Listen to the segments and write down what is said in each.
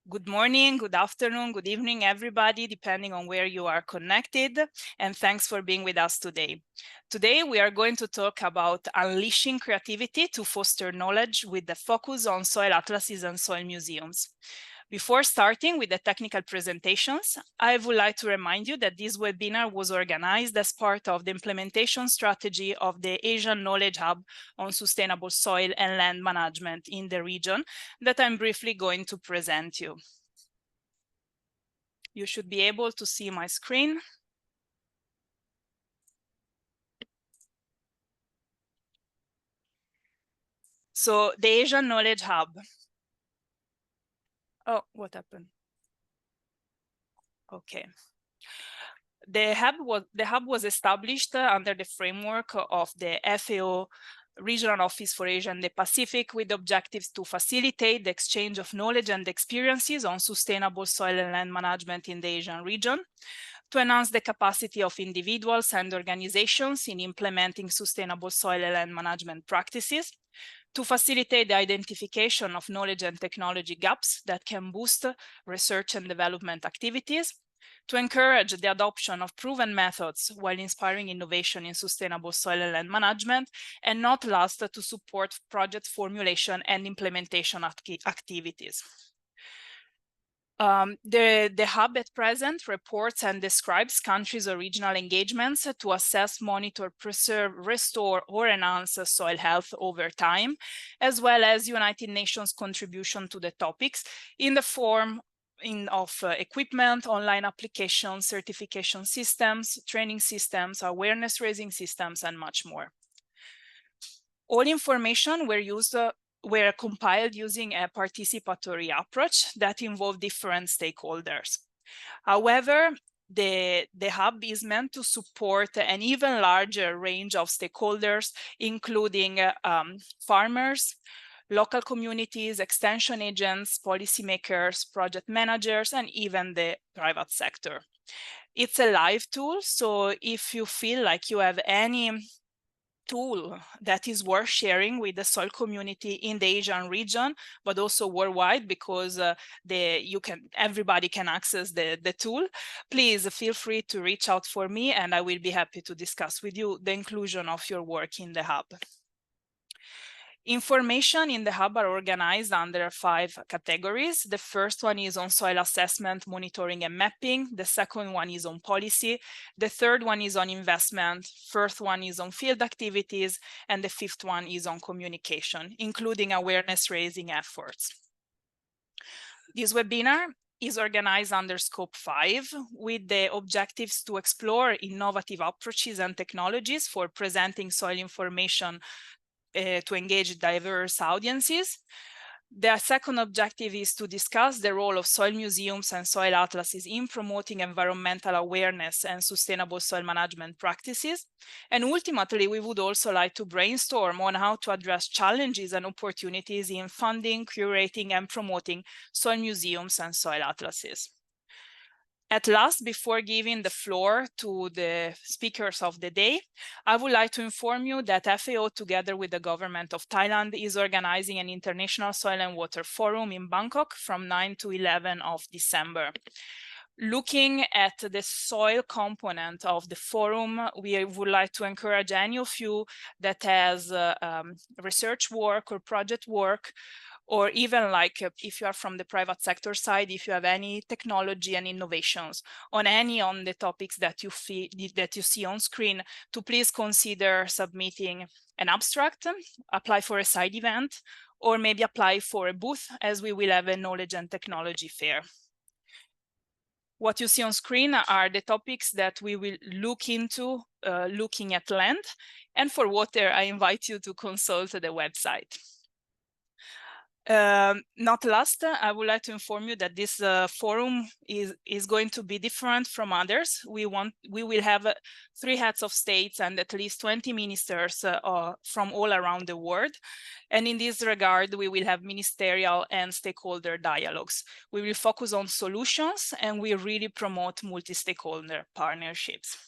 Good morning, good afternoon, good evening, everybody, depending on where you are connected, and thanks for being with us today. Today, we are going to talk about unleashing creativity to foster knowledge with the focus on soil atlases and soil museums. Before starting with the technical presentations, I would like to remind you that this webinar was organized as part of the implementation strategy of the Asian Knowledge Hub on sustainable soil and land management in the region that I'm briefly going to present you. You should be able to see my screen. So the Asian Knowledge Hub. Oh, what happened? Okay. The hub was established under the framework of the FAO Regional Office for Asia and the Pacific, with objectives to facilitate the exchange of knowledge and experiences on sustainable soil and land management in the Asian region, to enhance the capacity of individuals and organizations in implementing sustainable soil and land management practices, to facilitate the identification of knowledge and technology gaps that can boost research and development activities, to encourage the adoption of proven methods while inspiring innovation in sustainable soil and land management, and not last, to support project formulation and implementation activities. The hub at present reports and describes countries' original engagements to assess, monitor, preserve, restore, or enhance soil health over time, as well as United Nations contribution to the topics in the form of equipment, online applications, certification systems, training systems, awareness raising systems, and much more. All information were compiled using a participatory approach that involved different stakeholders. However, the hub is meant to support an even larger range of stakeholders, including farmers, local communities, extension agents, policymakers, project managers, and even the private sector. It's a live tool, so if you feel like you have any tool that is worth sharing with the soil community in the Asian region, but also worldwide, because everybody can access the tool, please feel free to reach out for me, and I will be happy to discuss with you the inclusion of your work in the hub. Information in the hub are organized under 5 categories. The first one is on soil assessment, monitoring, and mapping. The second one is on policy. The third one is on investment. Fourth one is on field activities. And the fifth one is on communication, including awareness raising efforts. This webinar is organized under Scope 5 with the objectives to explore innovative approaches and technologies for presenting soil information to engage diverse audiences. The second objective is to discuss the role of soil museums and soil atlases in promoting environmental awareness and sustainable soil management practices. And ultimately, we would also like to brainstorm on how to address challenges and opportunities in funding, curating, and promoting soil museums and soil atlases. At last, before giving the floor to the speakers of the day, I would like to inform you that FAO, together with the government of Thailand, is organizing an International Soil and Water Forum in Bangkok from 9 to 11 of December. Looking at the soil component of the forum, we would like to encourage any of you that has research work or project work, or even like if you are from the private sector side, if you have any technology and innovations on the topics that you see on screen, to please consider submitting an abstract, apply for a side event, or maybe apply for a booth, as we will have a knowledge and technology fair. What you see on screen are the topics that we will look into looking at land, and for water, I invite you to consult the website. Not last, I would like to inform you that this forum is going to be different from others. We will have 3 heads of states and at least 20 ministers from all around the world. And in this regard, we will have ministerial and stakeholder dialogues. We will focus on solutions, and we really promote multi-stakeholder partnerships.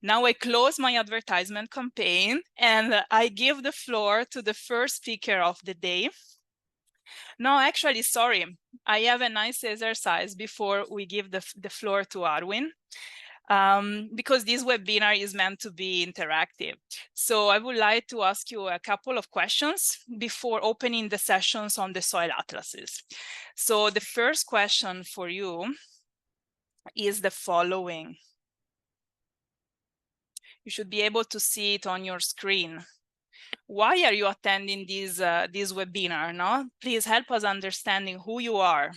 Now I close my advertisement campaign, and I give the floor to the first speaker of the day. No, actually, sorry. I have a nice exercise before we give the floor to Arwin. Because this webinar is meant to be interactive. So I would like to ask you a couple of questions before opening the sessions on the soil atlases. So the first question for you is the following. You should be able to see it on your screen. Why are you attending this webinar? No? Please help us understanding who you are.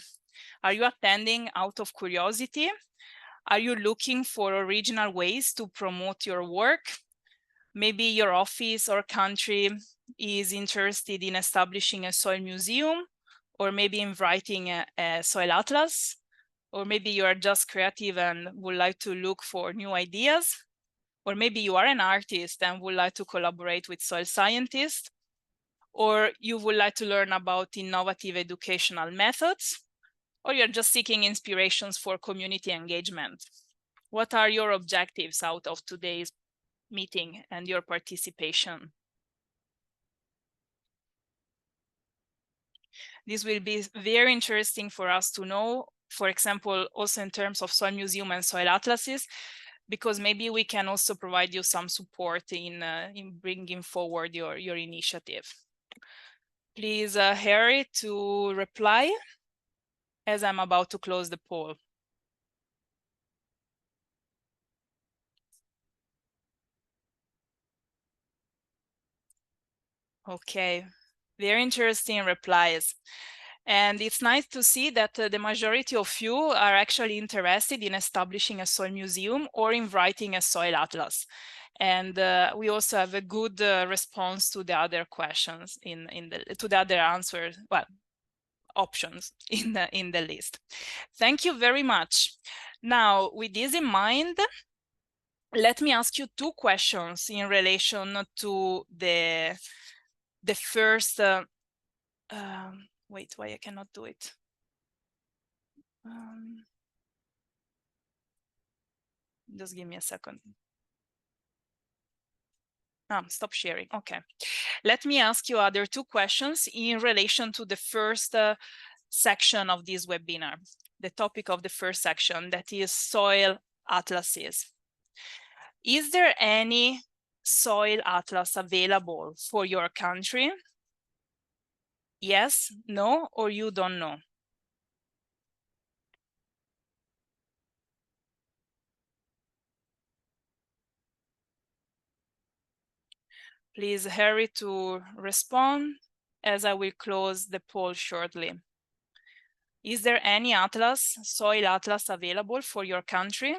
Are you attending out of curiosity? Are you looking for original ways to promote your work? Maybe your office or country is interested in establishing a soil museum, or maybe in writing a soil atlas, or maybe you are just creative and would like to look for new ideas, or maybe you are an artist and would like to collaborate with soil scientists, or you would like to learn about innovative educational methods, or you're just seeking inspirations for community engagement. What are your objectives out of today's meeting and your participation? This will be very interesting for us to know, for example, also in terms of soil museum and soil atlases, because maybe we can also provide you some support in bringing forward your initiative. Please, Harry, to reply as I'm about to close the poll. Okay, very interesting replies. And it's nice to see that the majority of you are actually interested in establishing a soil museum or in writing a soil atlas. And we also have a good response to the other questions to the other answers, well, options in the list. Thank you very much. Now, with this in mind, let me ask you two questions in relation to the first. Wait, why I cannot do it? Just give me a second. Stop sharing. Okay. Let me ask you other two questions in relation to the first section of this webinar, the topic of the first section, that is soil atlases. Is there any soil atlas available for your country? Yes, no, or you don't know? Please hurry to respond, as I will close the poll shortly. Is there any atlas, soil atlas, available for your country?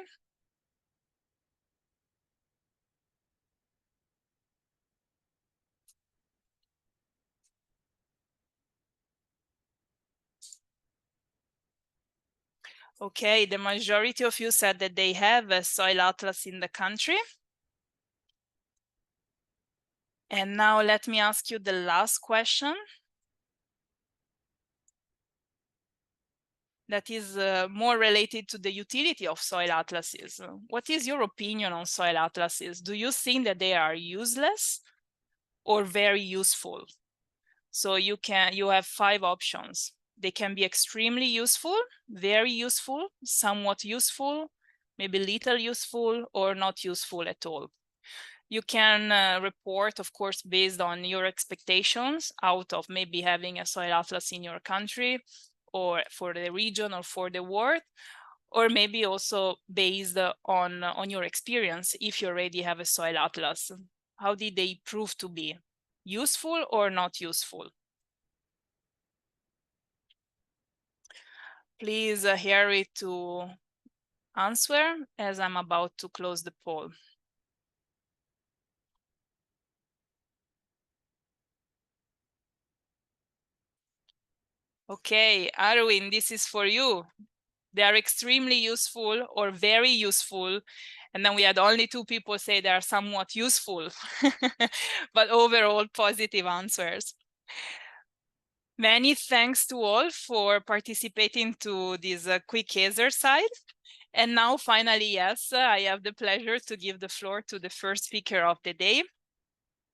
Okay, the majority of you said that they have a soil atlas in the country. And now let me ask you the last question. That is more related to the utility of soil atlases. What is your opinion on soil atlases? Do you think that they are useless or very useful? So you have 5 options. They can be extremely useful, very useful, somewhat useful, maybe little useful, or not useful at all. You can report, of course, based on your expectations out of maybe having a soil atlas in your country, or for the region, or for the world, or maybe also based on your experience. If you already have a soil atlas, how did they prove to be? Useful or not useful? Please hurry to answer, as I'm about to close the poll. Okay, Arwin, this is for you. They are extremely useful or very useful. And then we had only 2 people say they are somewhat useful, but overall positive answers. Many thanks to all for participating to this quick exercise. And now finally, yes, I have the pleasure to give the floor to the first speaker of the day,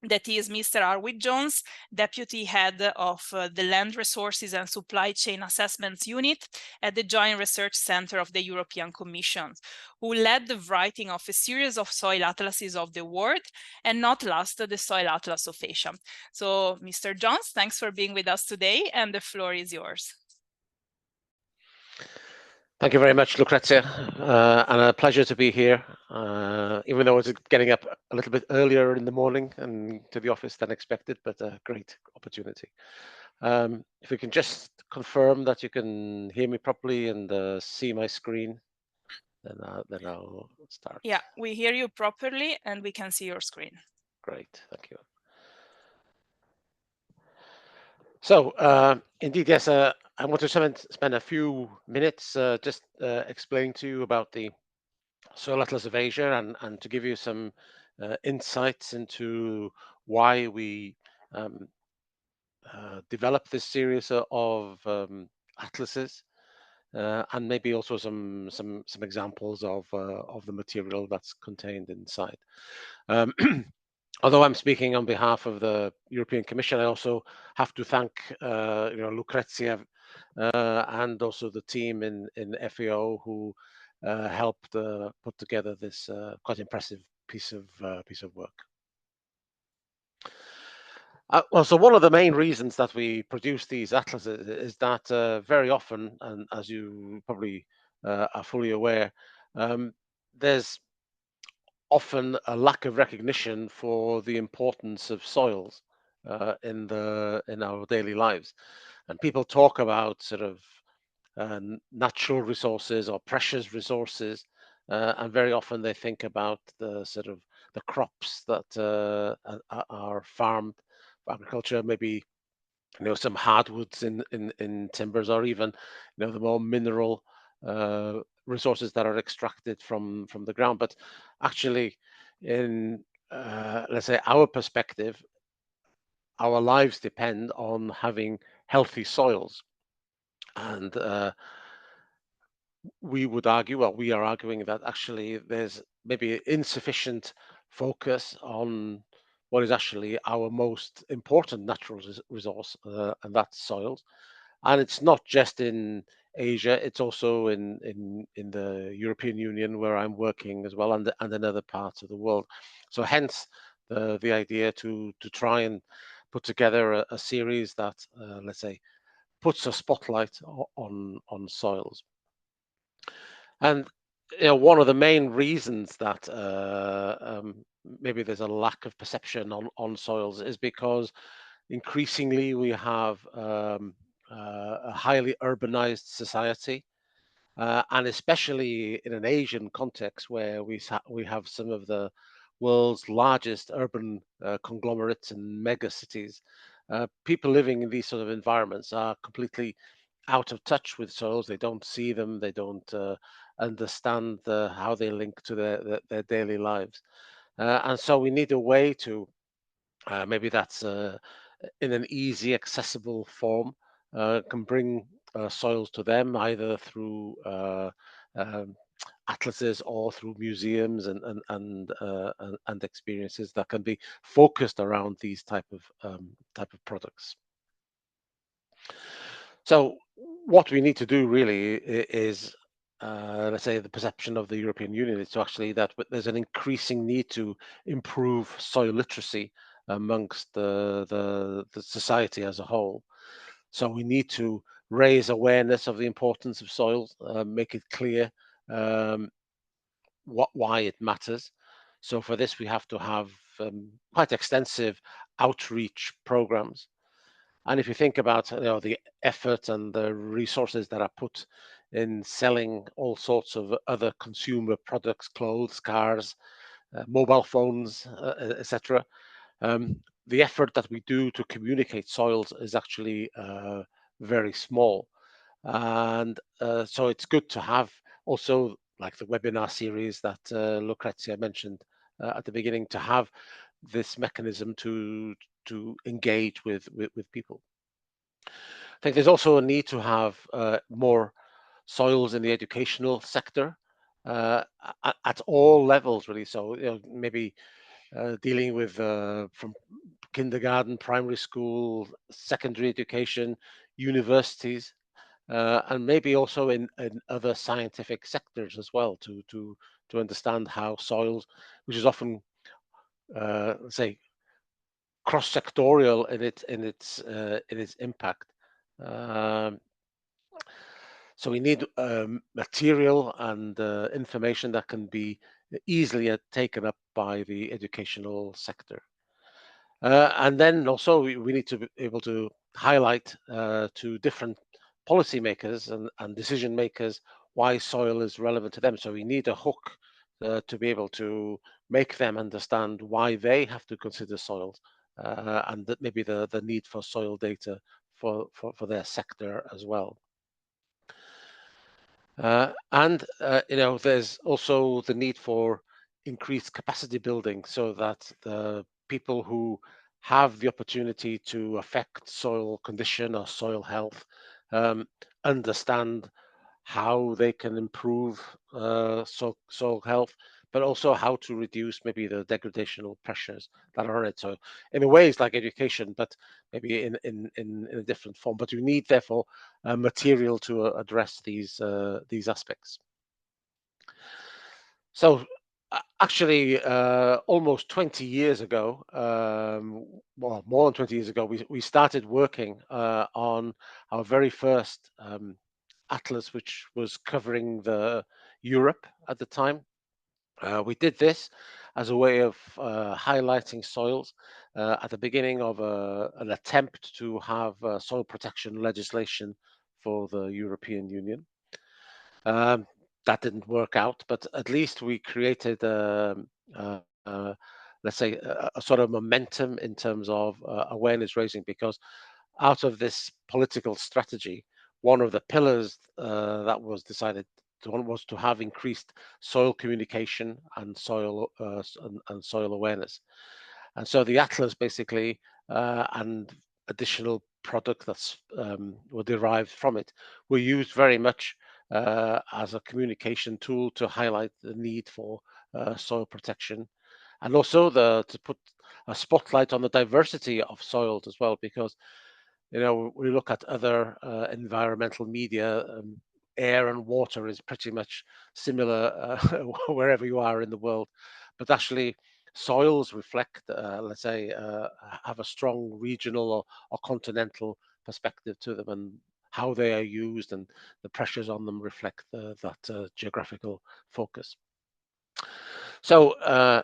that is Mr. Arvid Jones, Deputy Head of the Land Resources and Supply Chain Assessments Unit at the Joint Research Center of the European Commission, who led the writing of a series of soil atlases of the world, and not last, the Soil Atlas of Asia. So, Mr. Jones, thanks for being with us today, and the floor is yours. Thank you very much, Lucrezia, and a pleasure to be here, even though it's getting up a little bit earlier in the morning and to the office than expected, but a great opportunity. If we can just confirm that you can hear me properly and see my screen, then I'll start. Yeah, we hear you properly and we can see your screen. Great, thank you. So, indeed, yes, I want to spend a few minutes just explaining to you about the Soil Atlas of Asia and to give you some insights into why we developed this series of atlases, and maybe also some examples of the material that's contained inside. Although I'm speaking on behalf of the European Commission, I also have to thank Lucrezia and also the team in FAO who helped put together this quite impressive piece of work. Well, so one of the main reasons that we produce these atlases is that very often, and as you probably are fully aware, there's often a lack of recognition for the importance of soils in our daily lives, and people talk about sort of natural resources or precious resources, and very often they think about the sort of the crops that are farmed for agriculture, maybe some hardwoods in timbers, or even the more mineral resources that are extracted from the ground. But actually, in let's say our perspective, our lives depend on having healthy soils, and we would argue, well, we are arguing that actually there's maybe insufficient focus on what is actually our most important natural resource, and that's soils. And it's not just in Asia; it's also in the European Union, where I'm working as well, and in other parts of the world. So, hence the idea to try and put together a series that, let's say, puts a spotlight on soils. And one of the main reasons that maybe there's a lack of perception on soils is because increasingly we have a highly urbanized society, and especially in an Asian context where we have some of the world's largest urban conglomerates and mega cities. People living in these sort of environments are completely out of touch with soils. They don't see them. They don't understand how they link to their daily lives. And so we need a way to, maybe that's in an easy, accessible form, can bring soils to them either through um, atlases or through museums and experiences that can be focused around these type of products. So what we need to do really is, let's say, the perception of the European Union is to actually that there's an increasing need to improve soil literacy amongst the society as a whole. So we need to raise awareness of the importance of soils, make it clear why it matters. So for this, we have to have quite extensive outreach programs. And if you think about the effort and the resources that are put in selling all sorts of other consumer products, clothes, cars, mobile phones, etc., the effort that we do to communicate soils is actually very small. And so it's good to have also, like the webinar series that Lucrezia mentioned at the beginning, to have this mechanism to engage with people. I think there's also a need to have more soils in the educational sector at all levels, really. So maybe dealing with from kindergarten, primary school, secondary education, universities, and maybe also in other scientific sectors as well to understand how soils, which is often let's say cross-sectorial in its impact. Um, so we need material and information that can be easily taken up by the educational sector. And then also we need to be able to highlight to different policymakers and decision makers why soil is relevant to them. So we need a hook to be able to make them understand why they have to consider soils and that maybe the need for soil data for their sector as well. There's also the need for increased capacity building so that the people who have the opportunity to affect soil condition or soil health um, understand how they can improve soil health, but also how to reduce maybe the degradational pressures that are on it. So in a way, it's like education, but maybe in a different form. But you need, therefore, material to address these aspects. So actually, almost 20 years ago, well, more than 20 years ago, we started working on our very first atlas, which was covering the Europe at the time. We did this as a way of highlighting soils at the beginning of an attempt to have soil protection legislation for the European Union. That didn't work out, but at least we created, let's say, a sort of momentum in terms of awareness raising, because out of this political strategy, one of the pillars that was decided was to have increased soil communication and soil awareness. And so the atlas basically and additional product that's were derived from it were used very much as a communication tool to highlight the need for soil protection, and also to put a spotlight on the diversity of soils as well, because we look at other environmental media. Air and water is pretty much similar wherever you are in the world, but actually soils reflect, let's say, have a strong regional or continental perspective to them, and how they are used and the pressures on them reflect that geographical focus. So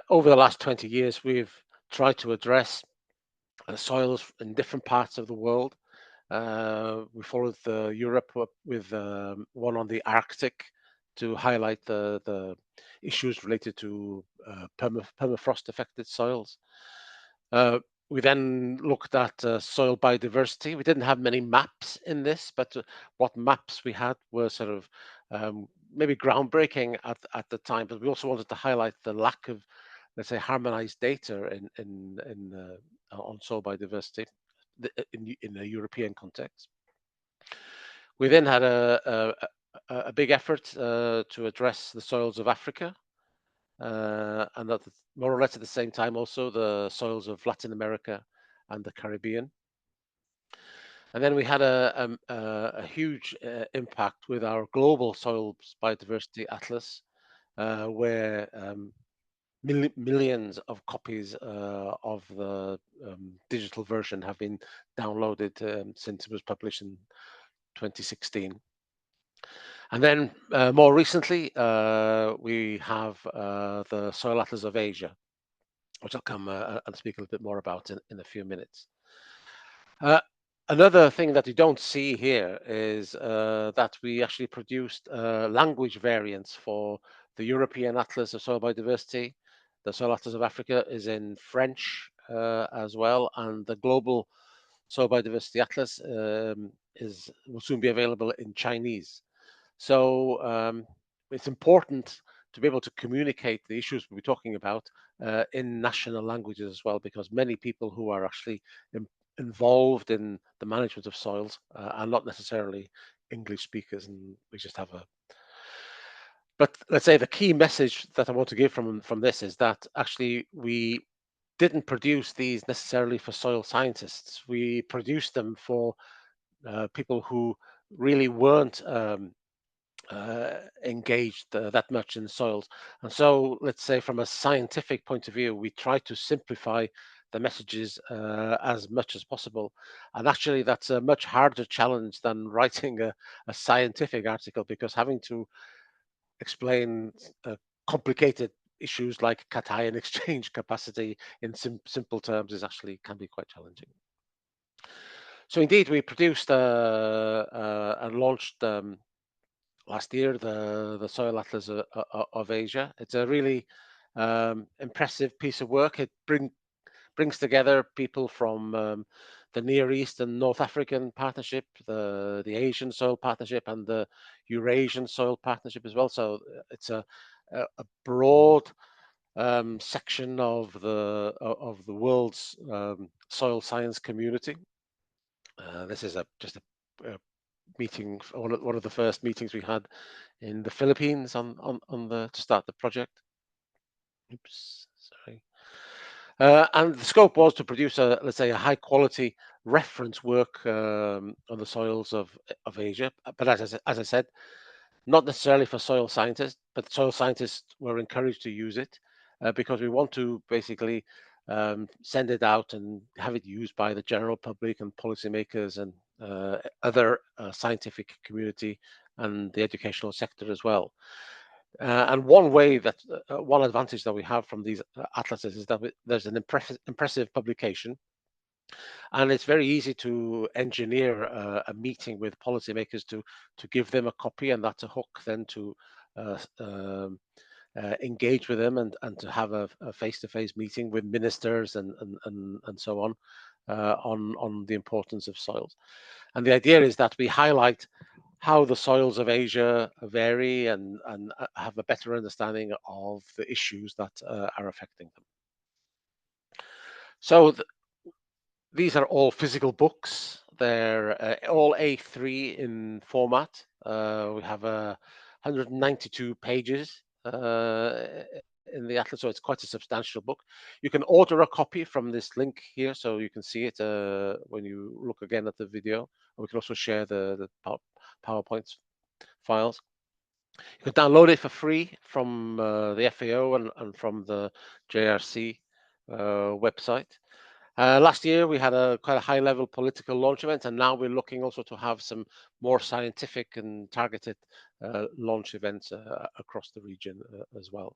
over the last 20 years, we've tried to address soils in different parts of the world. We followed Europe up with one on the Arctic to highlight the issues related to permafrost affected soils. We then looked at soil biodiversity. We didn't have many maps in this, but what maps we had were sort of maybe groundbreaking at the time. But we also wanted to highlight the lack of, let's say, harmonized data on soil biodiversity in a European context. We then had a big effort to address the soils of Africa, and that more or less at the same time also the soils of Latin America and the Caribbean. And then we had a huge impact with our global soil biodiversity atlas, where millions of copies of the digital version have been downloaded since it was published in 2016. And then more recently, we have the Soil Atlas of Asia, which I'll come and speak a little bit more about in a few minutes. Another thing that you don't see here is that we actually produced language variants for the European Atlas of Soil Biodiversity. The Soil Atlas of Africa is in French as well, and the Global Soil Biodiversity Atlas will soon be available in Chinese. So it's important to be able to communicate the issues we'll be talking about in national languages as well, because many people who are actually involved in the management of soils are not necessarily English speakers, and we just have a. But let's say the key message that I want to give from this is that actually we didn't produce these necessarily for soil scientists. We produced them for people who really weren't engaged that much in soils. And so, let's say, from a scientific point of view, we try to simplify the messages as much as possible. And actually, that's a much harder challenge than writing a scientific article, because having to explain complicated issues like cation exchange capacity in simple terms is actually can be quite challenging. So indeed, we produced and launched last year the Soil Atlas of Asia. It's a really impressive piece of work. It brings together people from the Near East and North African Partnership, the Asian Soil Partnership, and the Eurasian Soil Partnership as well. So it's a broad section of the world's soil science community. This is just a meeting, one of the first meetings we had in the Philippines on the to start the project. Oops, sorry. And the scope was to produce let's say, a high quality reference work on the soils of Asia. But as I said, not necessarily for soil scientists, but soil scientists were encouraged to use it because we want to basically send it out and have it used by the general public and policymakers and other scientific community and the educational sector as well. And one way that one advantage that we have from these atlases is that there's an impressive publication, and it's very easy to engineer a meeting with policymakers to give them a copy, and that's a hook then to uh, um, engage with them and to have a face-to-face meeting with ministers and so on the importance of soils. And the idea is that we highlight how the soils of Asia vary and have a better understanding of the issues that are affecting them. So these are all physical books. They're all A3 in format. We have 192 pages in the atlas, so it's quite a substantial book. You can order a copy from this link here, so you can see it when you look again at the video. We can also share the PowerPoint files. You can download it for free from the FAO and from the JRC website. Last year we had quite a high-level political launch event, and now we're looking also to have some more scientific and targeted launch events across the region as well.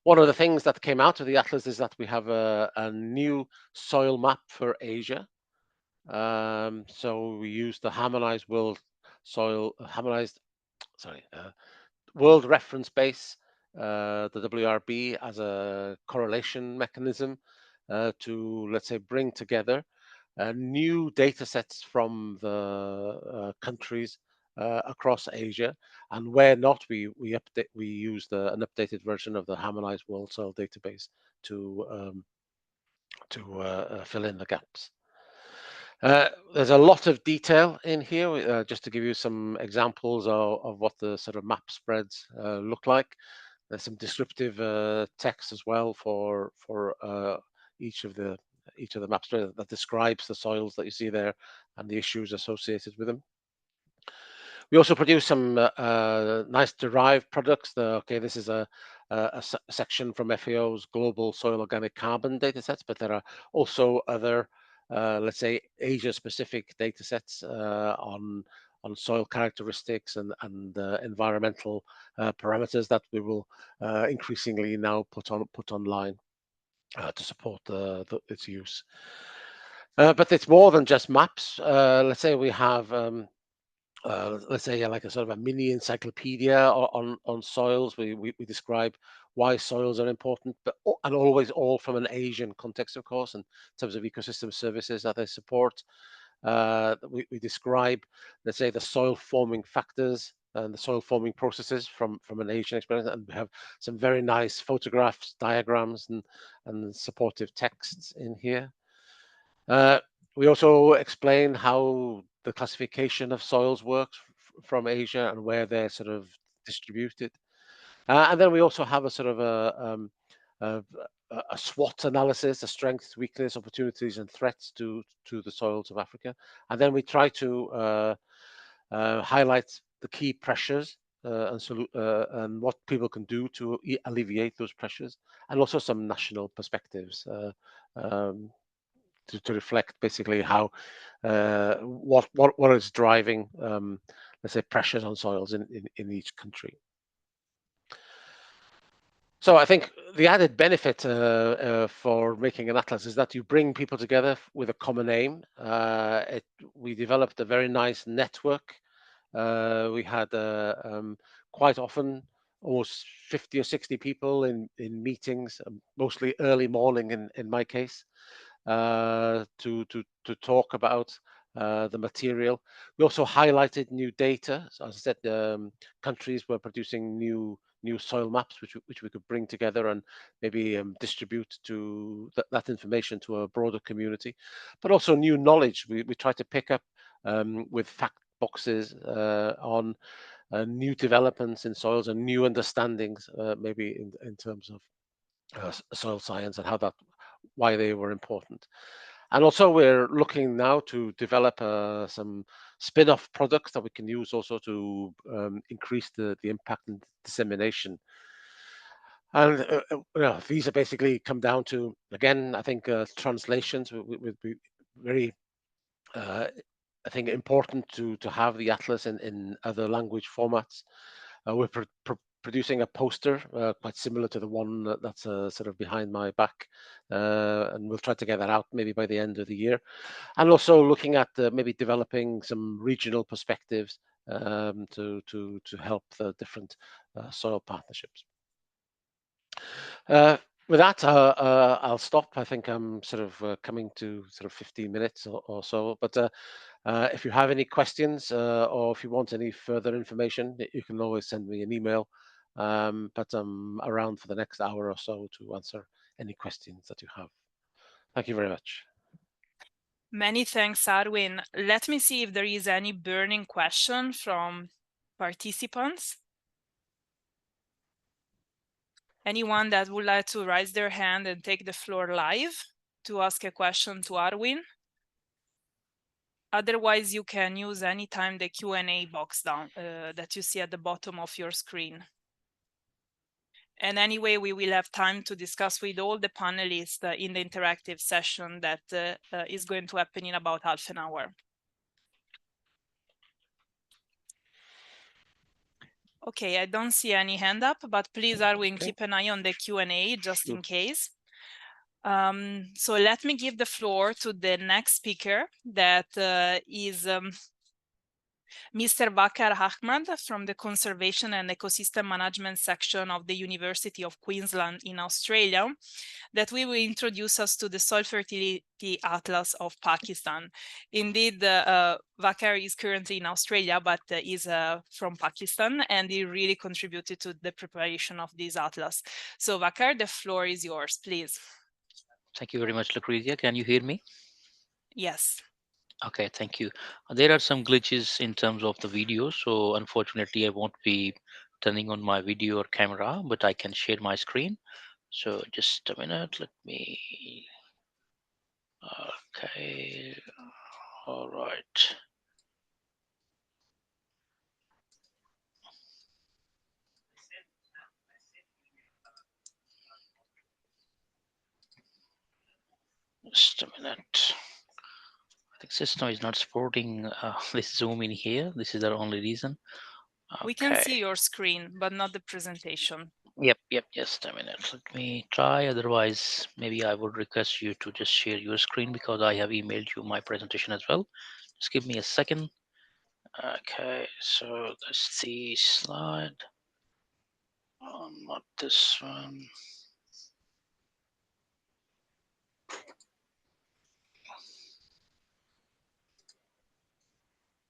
One of the things that came out of the atlas is that we have a new soil map for Asia. So we use the harmonized world world reference base, the WRB, as a correlation mechanism to, let's say, bring together new data sets from the countries across Asia, and where not, we use an updated version of the harmonized world soil database to fill in the gaps. There's a lot of detail in here, just to give you some examples of what the sort of map spreads look like. There's some descriptive text as well for each of the map spreads that describes the soils that you see there and the issues associated with them. We also produce some nice derived products. This is a section from FAO's global soil organic carbon datasets, but there are also other let's say, Asia-specific data sets on soil characteristics and environmental parameters that we will increasingly now put online to support its use. But it's more than just maps. Let's say we have let's say like a sort of a mini encyclopedia on soils. We describe why soils are important, but and always all from an Asian context, of course, in terms of ecosystem services that they support. We describe, let's say, the soil forming factors and the soil forming processes from an Asian experience, and we have some very nice photographs, diagrams, and supportive texts in here. We also explain how the classification of soils works from Asia and where they're sort of distributed. And then we also have a sort of a SWOT analysis, the strengths, weaknesses, opportunities, and threats to the soils of Africa, and then we try to highlight the key pressures and what people can do to alleviate those pressures, and also some national perspectives to reflect basically how what is driving let's say pressures on soils in each country. So I think the added benefit for making an atlas is that you bring people together with a common aim. We developed a very nice network. We had quite often almost 50 or 60 people in meetings, mostly early morning in my case, to talk about the material. We also highlighted new data. So as I said, countries were producing new soil maps, which we could bring together and maybe distribute to that information to a broader community, but also new knowledge. We tried to pick up with fact boxes on new developments in soils and new understandings, maybe in terms of soil science and why they were important. And also we're looking now to develop some spin-off products that we can use also to increase the impact and dissemination. And these are basically come down to, again, I think translations would be very I think important to have the atlas in other language formats. We're producing a poster quite similar to the one that's sort of behind my back, and we'll try to get that out maybe by the end of the year. And also looking at maybe developing some regional perspectives to help the different soil partnerships. With that, I'll stop. I think I'm sort of coming to sort of 15 minutes or so. But if you have any questions or if you want any further information, you can always send me an email. But I'm around for the next hour or so to answer any questions that you have. Thank you very much. Many thanks, Arwin. Let me see if there is any burning question from participants. Anyone that would like to raise their hand and take the floor live to ask a question to Arwin? Otherwise, you can use anytime the Q&A box down that you see at the bottom of your screen. And anyway, we will have time to discuss with all the panelists in the interactive session that is going to happen in about half an hour. Okay, I don't see any hand up, but please, Arwin, keep an eye on the Q&A just in case. So let me give the floor to the next speaker, that is Mr. Waqar Ahmad from the Conservation and Ecosystem Management section of the University of Queensland in Australia, that will introduce us to the Soil Fertility Atlas of Pakistan. Indeed, Waqar is currently in Australia, but is from Pakistan, and he really contributed to the preparation of this atlas. So Waqar, the floor is yours, please. Thank you very much, Lucrezia. Can you hear me? Yes. Okay, thank you. There are some glitches in terms of the video, so unfortunately I won't be turning on my video or camera, but I can share my screen. So just a minute, let me. Okay, all right. Just a minute. I think system is not supporting this zoom in here. This is the only reason. Okay. We can see your screen, but not the presentation. Yep, just a minute. Let me try. Otherwise, maybe I would request you to just share your screen because I have emailed you my presentation as well. Just give me a second. Okay, so that's the slide. Oh, not this one.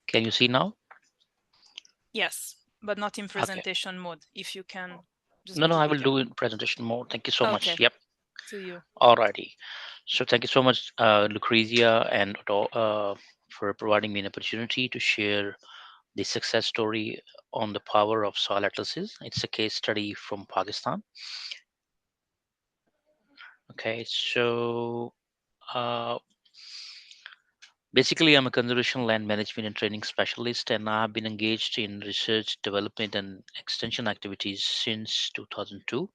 Can you see now? Yes, but not in presentation mode. If you can just No, I will do in presentation mode. Thank you so much. Yep. To you. Alrighty. So thank you so much, Lucrezia and for providing me an opportunity to share the success story on the power of soil atlases. It's a case study from Pakistan. Okay, so uh, basically, I'm a conservation land management and training specialist, and I've been engaged in research, development, and extension activities since 2002.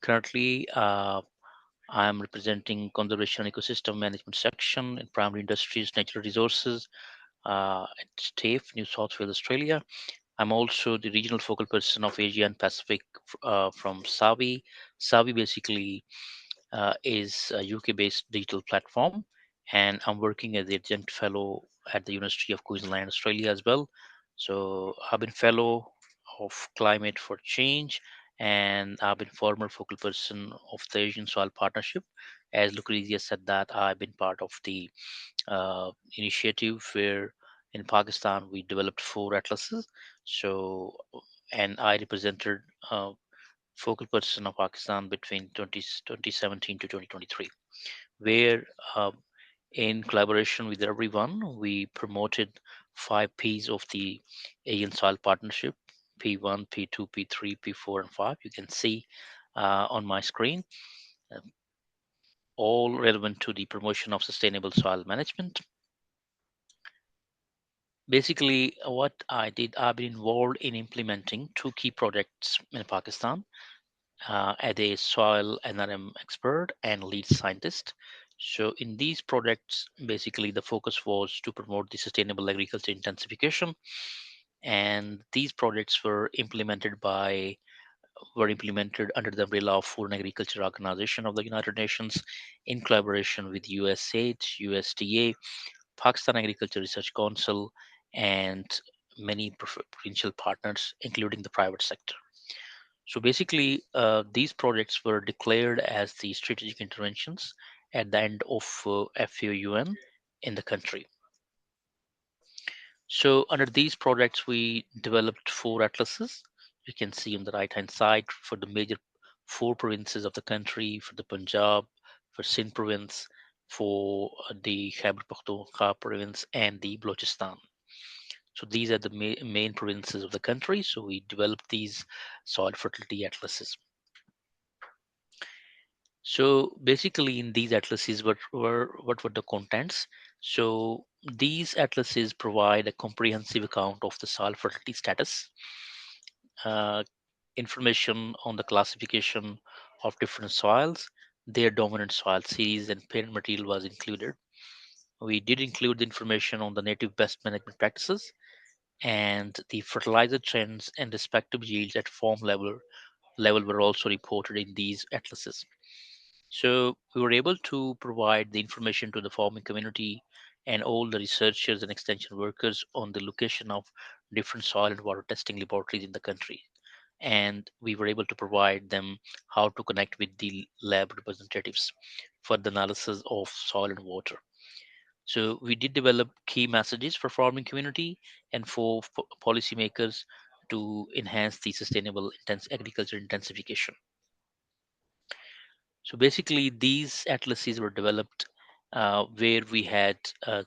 Currently, I'm representing conservation ecosystem management section in primary industries, natural resources at TAFE, New South Wales, Australia. I'm also the regional focal person of Asia and Pacific from Savi. Savi basically is a UK-based digital platform, and I'm working as the adjunct fellow at the University of Queensland, Australia as well. So I've been fellow of Climate for Change, and I've been former focal person of the Asian Soil Partnership. As Lucrezia said, that I've been part of the initiative where in Pakistan we developed 4 atlases. So, and I represented focal person of Pakistan between 2017 to 2023, where in collaboration with everyone, we promoted 5 Ps of the Asian Soil Partnership: P1, P2, P3, P4, and 5. You can see on my screen, uh, all relevant to the promotion of sustainable soil management. Basically, what I did, I've been involved in implementing 2 key projects in Pakistan as a soil NRM expert and lead scientist. So, in these projects, basically the focus was to promote the sustainable agriculture intensification, and these projects were implemented under the umbrella of Food and Agriculture Organization of the United Nations in collaboration with USAID, USDA, Pakistan Agriculture Research Council, and many provincial partners, including the private sector. So basically, these projects were declared as the strategic interventions at the end of FAUN in the country. So under these projects, we developed 4 atlases. You can see on the right hand side for the major 4 provinces of the country, for the Punjab, for Sindh province, for the Khyber Pakhtunkhwa province, and the Balochistan. So these are the main provinces of the country. So we developed these soil fertility atlases. So basically, in these atlases, what were the contents? So these atlases provide a comprehensive account of the soil fertility status, uh, information on the classification of different soils, their dominant soil series, and parent material was included. We did include the information on the native pest management practices and the fertilizer trends and respective yields at farm level were also reported in these atlases. So we were able to provide the information to the farming community and all the researchers and extension workers on the location of different soil and water testing laboratories in the country. And we were able to provide them how to connect with the lab representatives for the analysis of soil and water. So we did develop key messages for farming community and for policymakers to enhance the sustainable agriculture intensification. So basically, these atlases were developed where we had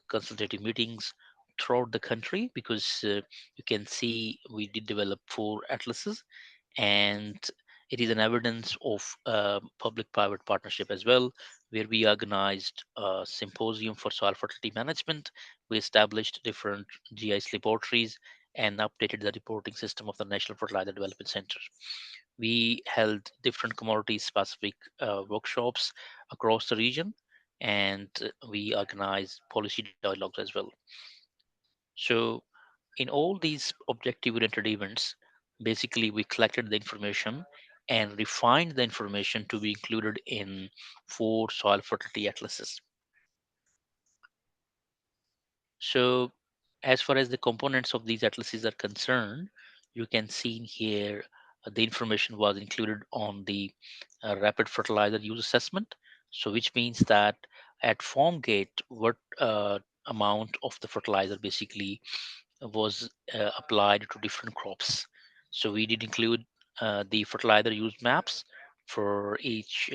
consultative meetings throughout the country because you can see we did develop 4 atlases, and it is an evidence of public-private partnership as well, where we organized a symposium for soil fertility management. We established different GIS laboratories and updated the reporting system of the National Fertilizer Development Center. We held different commodity specific workshops across the region, and we organized policy dialogues as well. So in all these objective oriented events, basically we collected the information and refined the information to be included in 4 soil fertility atlases. So as far as the components of these atlases are concerned, you can see in here the information was included on the rapid fertilizer use assessment. So which means that at farm gate, what amount of the fertilizer basically was applied to different crops. So we did include the fertilizer use maps for each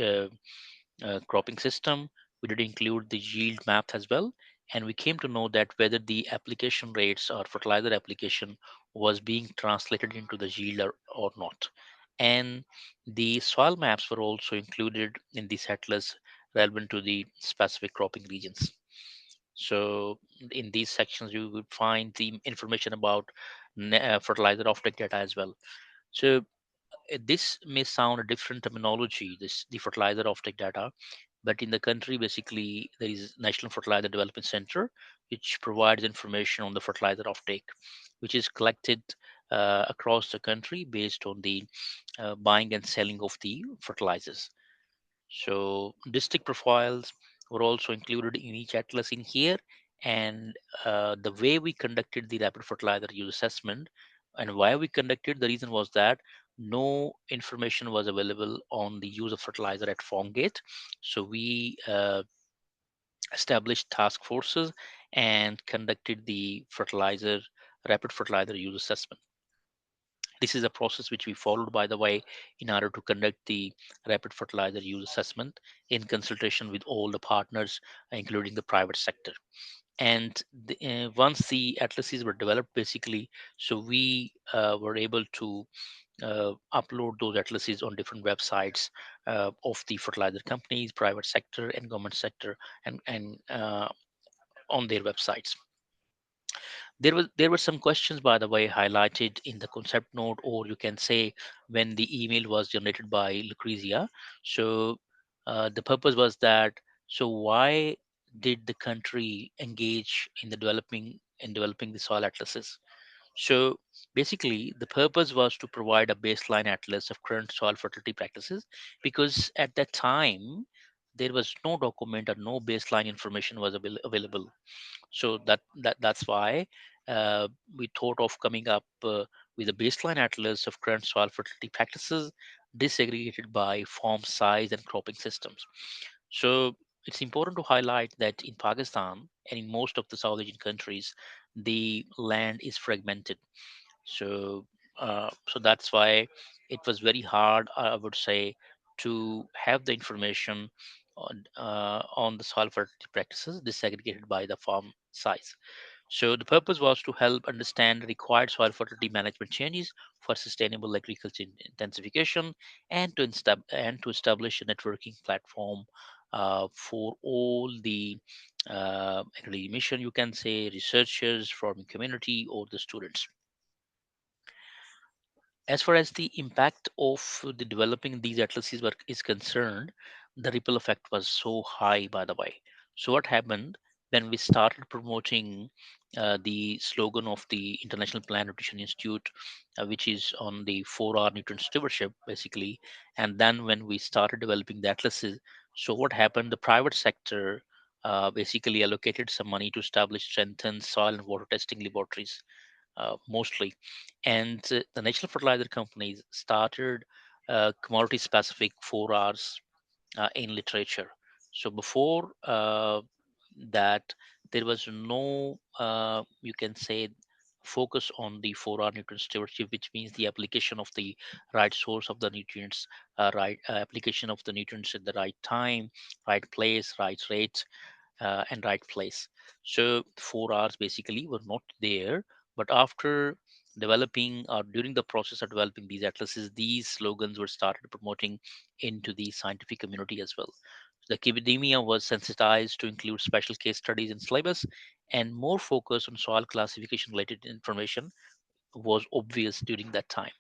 cropping system. We did include the yield map as well. And we came to know that whether the application rates or fertilizer application was being translated into the yield or not. And the soil maps were also included in this atlas relevant to the specific cropping regions. So in these sections, you would find the information about fertilizer offtake data as well. So this may sound a different terminology, this the fertilizer offtake data, but in the country, basically, there is National Fertilizer Development Center, which provides information on the fertilizer offtake, which is collected across the country based on the buying and selling of the fertilizers. So district profiles were also included in each atlas in here. And the way we conducted the rapid fertilizer use assessment and why we conducted, the reason was that no information was available on the use of fertilizer at farm gate. So we established task forces and conducted the rapid fertilizer use assessment. This is a process which we followed, by the way, in order to conduct the rapid fertilizer use assessment in consultation with all the partners, including the private sector. And once the atlases were developed, basically, so we were able to upload those atlases on different websites of the fertilizer companies, private sector, and government sector, and on their websites. There were some questions, by the way, highlighted in the concept note, or you can say when the email was generated by Lucrezia. So the purpose was that, so why did the country engage in developing the soil atlases? So basically, the purpose was to provide a baseline atlas of current soil fertility practices, because at that time there was no document or no baseline information was available. So that's why we thought of coming up with a baseline atlas of current soil fertility practices, disaggregated by farm size and cropping systems. So it's important to highlight that in Pakistan and in most of the South Asian countries, the land is fragmented. So that's why it was very hard, I would say, to have the information on the soil fertility practices disaggregated by the farm size. So the purpose was to help understand required soil fertility management changes for sustainable agriculture intensification, and to establish a networking platform for all the academician, you can say, researchers, farming community, or the students. As far as the impact of the developing these atlases work is concerned, the ripple effect was so high, by the way. So what happened when we started promoting the slogan of the International Plant Nutrition Institute, which is on the 4R nutrient stewardship, basically, and then when we started developing the atlases, so what happened? The private sector basically allocated some money to establish strengthened soil and water testing laboratories, mostly. And the natural fertilizer companies started commodity specific 4Rs in literature. So before that, there was no, you can say, focus on the 4R nutrient stewardship, which means the application of the right source of the nutrients, right application of the nutrients at the right time, right place, right rate, and right place. So 4Rs basically were not there. But after developing, or during the process of developing these atlases, these slogans were started promoting into the scientific community as well. The academia was sensitized to include special case studies in syllabus, and more focus on soil classification related information was obvious during that time.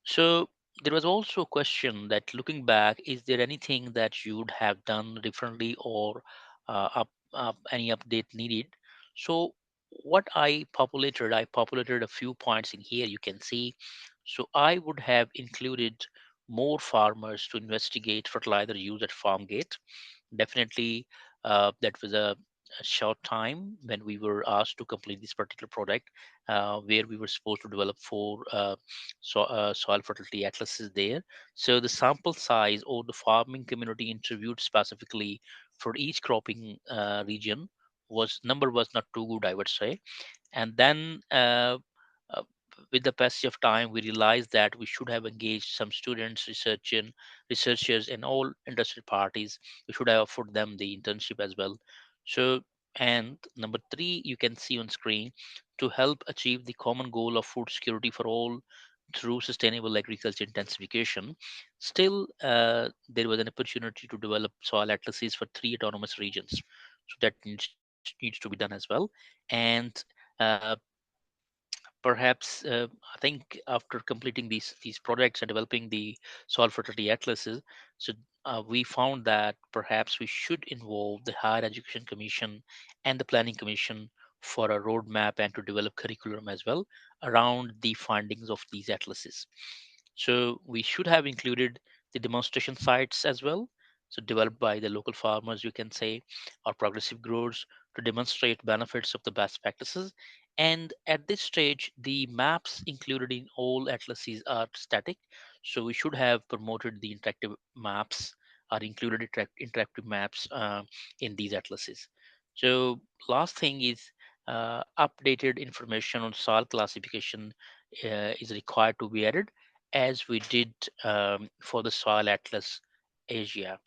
So there was also a question that, looking back, is there anything that you would have done differently, or any update needed? So what I populated a few points in here. You can see. So I would have included more farmers to investigate fertilizer use at farm gate. Definitely, that was a short time when we were asked to complete this particular project, where we were supposed to develop four soil fertility atlases there. So the sample size, or the farming community interviewed specifically for each cropping region, was not too good, I would say. And then uh, with the passage of time, we realized that we should have engaged some students, researchers, and all interested parties. We should have offered them the internship as well. So, and number three, you can see on screen, to help achieve the common goal of food security for all, through sustainable agriculture intensification. Still, there was an opportunity to develop soil atlases for 3 autonomous regions. So that needs to be done as well. And uh, perhaps I think after completing these projects and developing the soil fertility atlases, so we found that perhaps we should involve the Higher Education Commission and the Planning Commission for a roadmap and to develop curriculum as well around the findings of these atlases. So we should have included the demonstration sites as well. So developed by the local farmers, you can say, or progressive growers to demonstrate benefits of the best practices. And at this stage, the maps included in all atlases are static. So we should have promoted the interactive maps or included interactive maps in these atlases. So last thing is updated information on soil classification is required to be added as we did for the soil atlas Asia.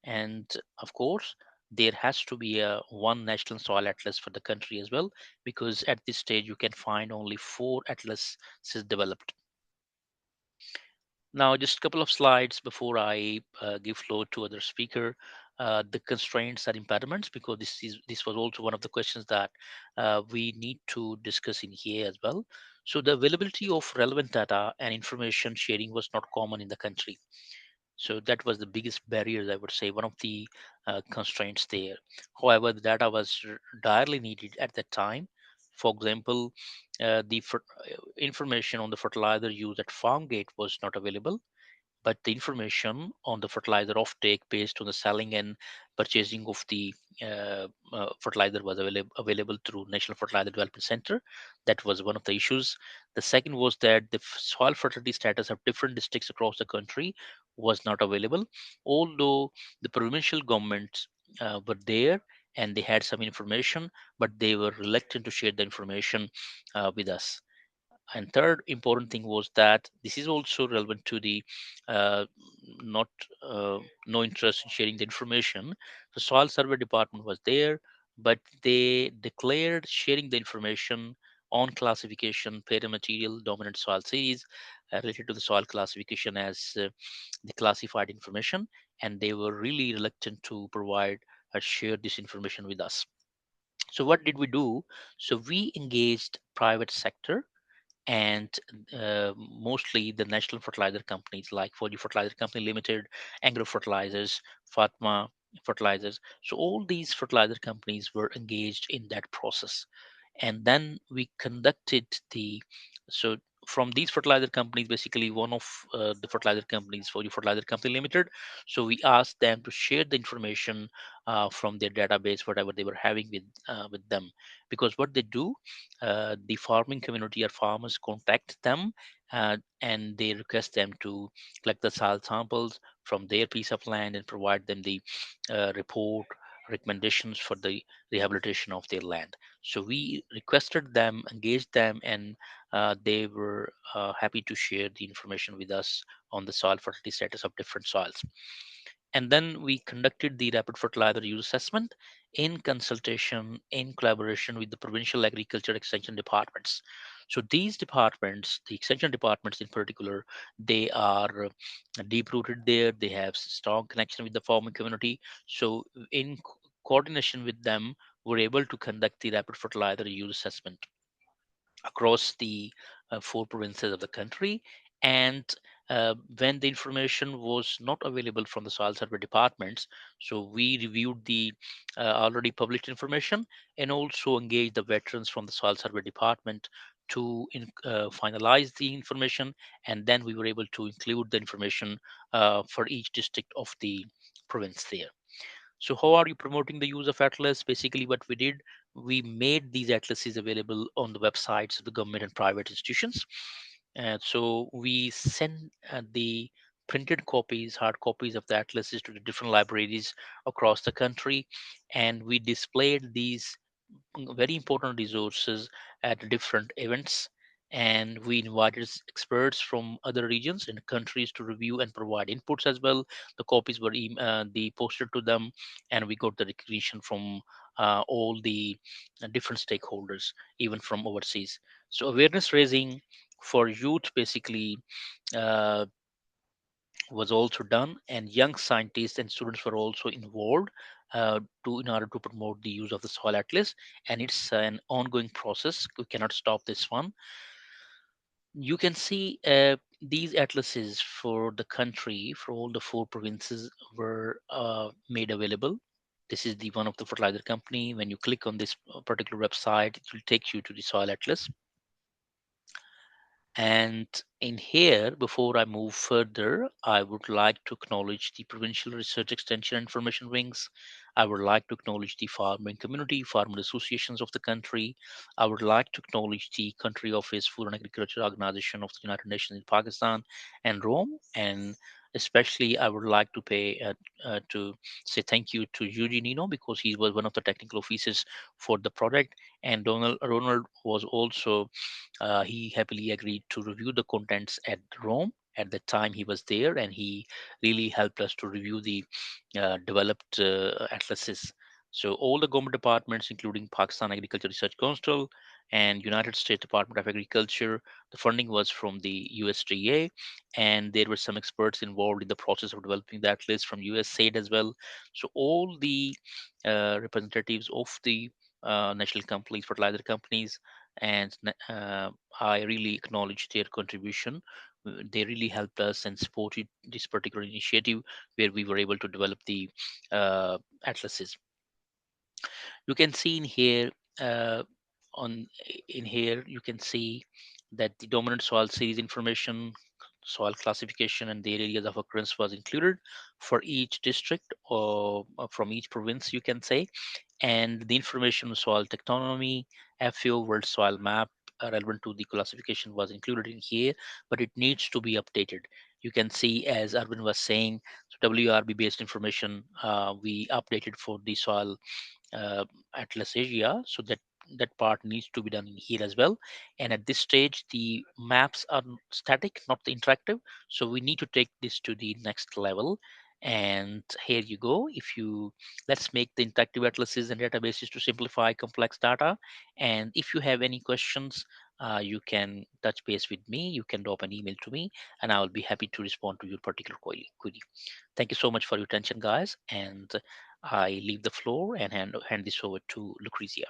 And of course, there has to be a one national soil atlas for the country as well, because at this stage you can find only 4 atlases developed. Now, just a couple of slides before I give floor to other speaker. The constraints and impediments, because this was also one of the questions that we need to discuss in here as well. So the availability of relevant data and information sharing was not common in the country. So that was the biggest barrier, I would say, one of the constraints there. However, the data was direly needed at that time. For example, information on the fertilizer used at farm gate was not available, but the information on the fertilizer offtake based on the selling and purchasing of the fertilizer was available through National Fertilizer Development Center. That was one of the issues. The second was that the soil fertility status of different districts across the country was not available, although the provincial governments were there and they had some information, but they were reluctant to share the information with us. And third important thing was that this is also relevant to the uh, not no interest in sharing the information. The soil survey department was there, but they declared sharing the information on classification material dominant soil series related to the soil classification as the classified information, and they were really reluctant to provide or share this information with us. So what did we do? So we engaged private sector and mostly the national fertilizer companies like Fuji Fertilizer Company Limited, Agro Fertilizers, Fatma Fertilizers. So all these fertilizer companies were engaged in that process, and then we conducted the so from these fertilizer companies, basically one of the fertilizer companies, Fuji Fertilizer Company Limited. So we asked them to share the information from their database, whatever they were having with them, because what they do, the farming community or farmers contact them and they request them to collect the soil samples from their piece of land and provide them the report recommendations for the rehabilitation of their land. So we requested them, engaged them, and they were happy to share the information with us on the soil fertility status of different soils. And then we conducted the rapid fertilizer use assessment in consultation, in collaboration with the provincial agriculture extension departments. So these departments, the extension departments in particular, they are deep rooted there. They have strong connection with the farming community. So in coordination with them, we're able to conduct the rapid fertilizer use assessment across the 4 provinces of the country. And when the information was not available from the soil survey departments, so we reviewed the already published information and also engaged the veterans from the soil survey department to finalize the information, and then we were able to include the information for each district of the province there. So how are you promoting the use of Atlas? Basically, what we did, we made these atlases available on the websites of the government and private institutions. And so we send the printed copies, hard copies of the atlases to the different libraries across the country, and we displayed these very important resources at different events. And we invited experts from other regions and countries to review and provide inputs as well. The copies were the posted to them, and we got the recognition from all the different stakeholders, even from overseas. So awareness raising for youth basically was also done, and young scientists and students were also involved in order to promote the use of the soil atlas. And it's an ongoing process. We cannot stop this one. You can see these atlases for the country, for all the 4 provinces, were made available. This is the one of the fertilizer company. When you click on this particular website, it will take you to the soil atlas. And in here, before I move further, I would like to acknowledge the Provincial Research Extension Information Wings. I would like to acknowledge the farming community, farmer associations of the country. I would like to acknowledge the Country Office Food and Agriculture Organization of the United Nations in Pakistan and Rome. And especially, I would like to to say thank you to Eugene Nino, because he was one of the technical officers for the project. And Ronald was also he happily agreed to review the contents at Rome at the time he was there, and he really helped us to review the developed atlases. So all the government departments, including Pakistan Agriculture Research Council and United States Department of Agriculture, the funding was from the USDA, and there were some experts involved in the process of developing the atlas from USAID as well. So all the representatives of the national companies, fertilizer companies, and I really acknowledge their contribution. They really helped us and supported this particular initiative where we were able to develop the atlases. You can see in here on in here you can see that the dominant soil series information, soil classification, and their areas of occurrence was included for each district or from each province, you can say. And the information on soil taxonomy, FAO World Soil Map, relevant to the classification was included in here, but it needs to be updated. You can see, as Arvind was saying, so WRB based information we updated for the soil uh, Atlas Asia, so that part needs to be done in here as well. And at this stage, the maps are static, not the interactive. So we need to take this to the next level. And here you go. If you let's make the interactive atlases and databases to simplify complex data. And if you have any questions, you can touch base with me. You can drop an email to me, and I will be happy to respond to your particular query. Thank you so much for your attention, guys. And I leave the floor and hand this over to Lucrezia.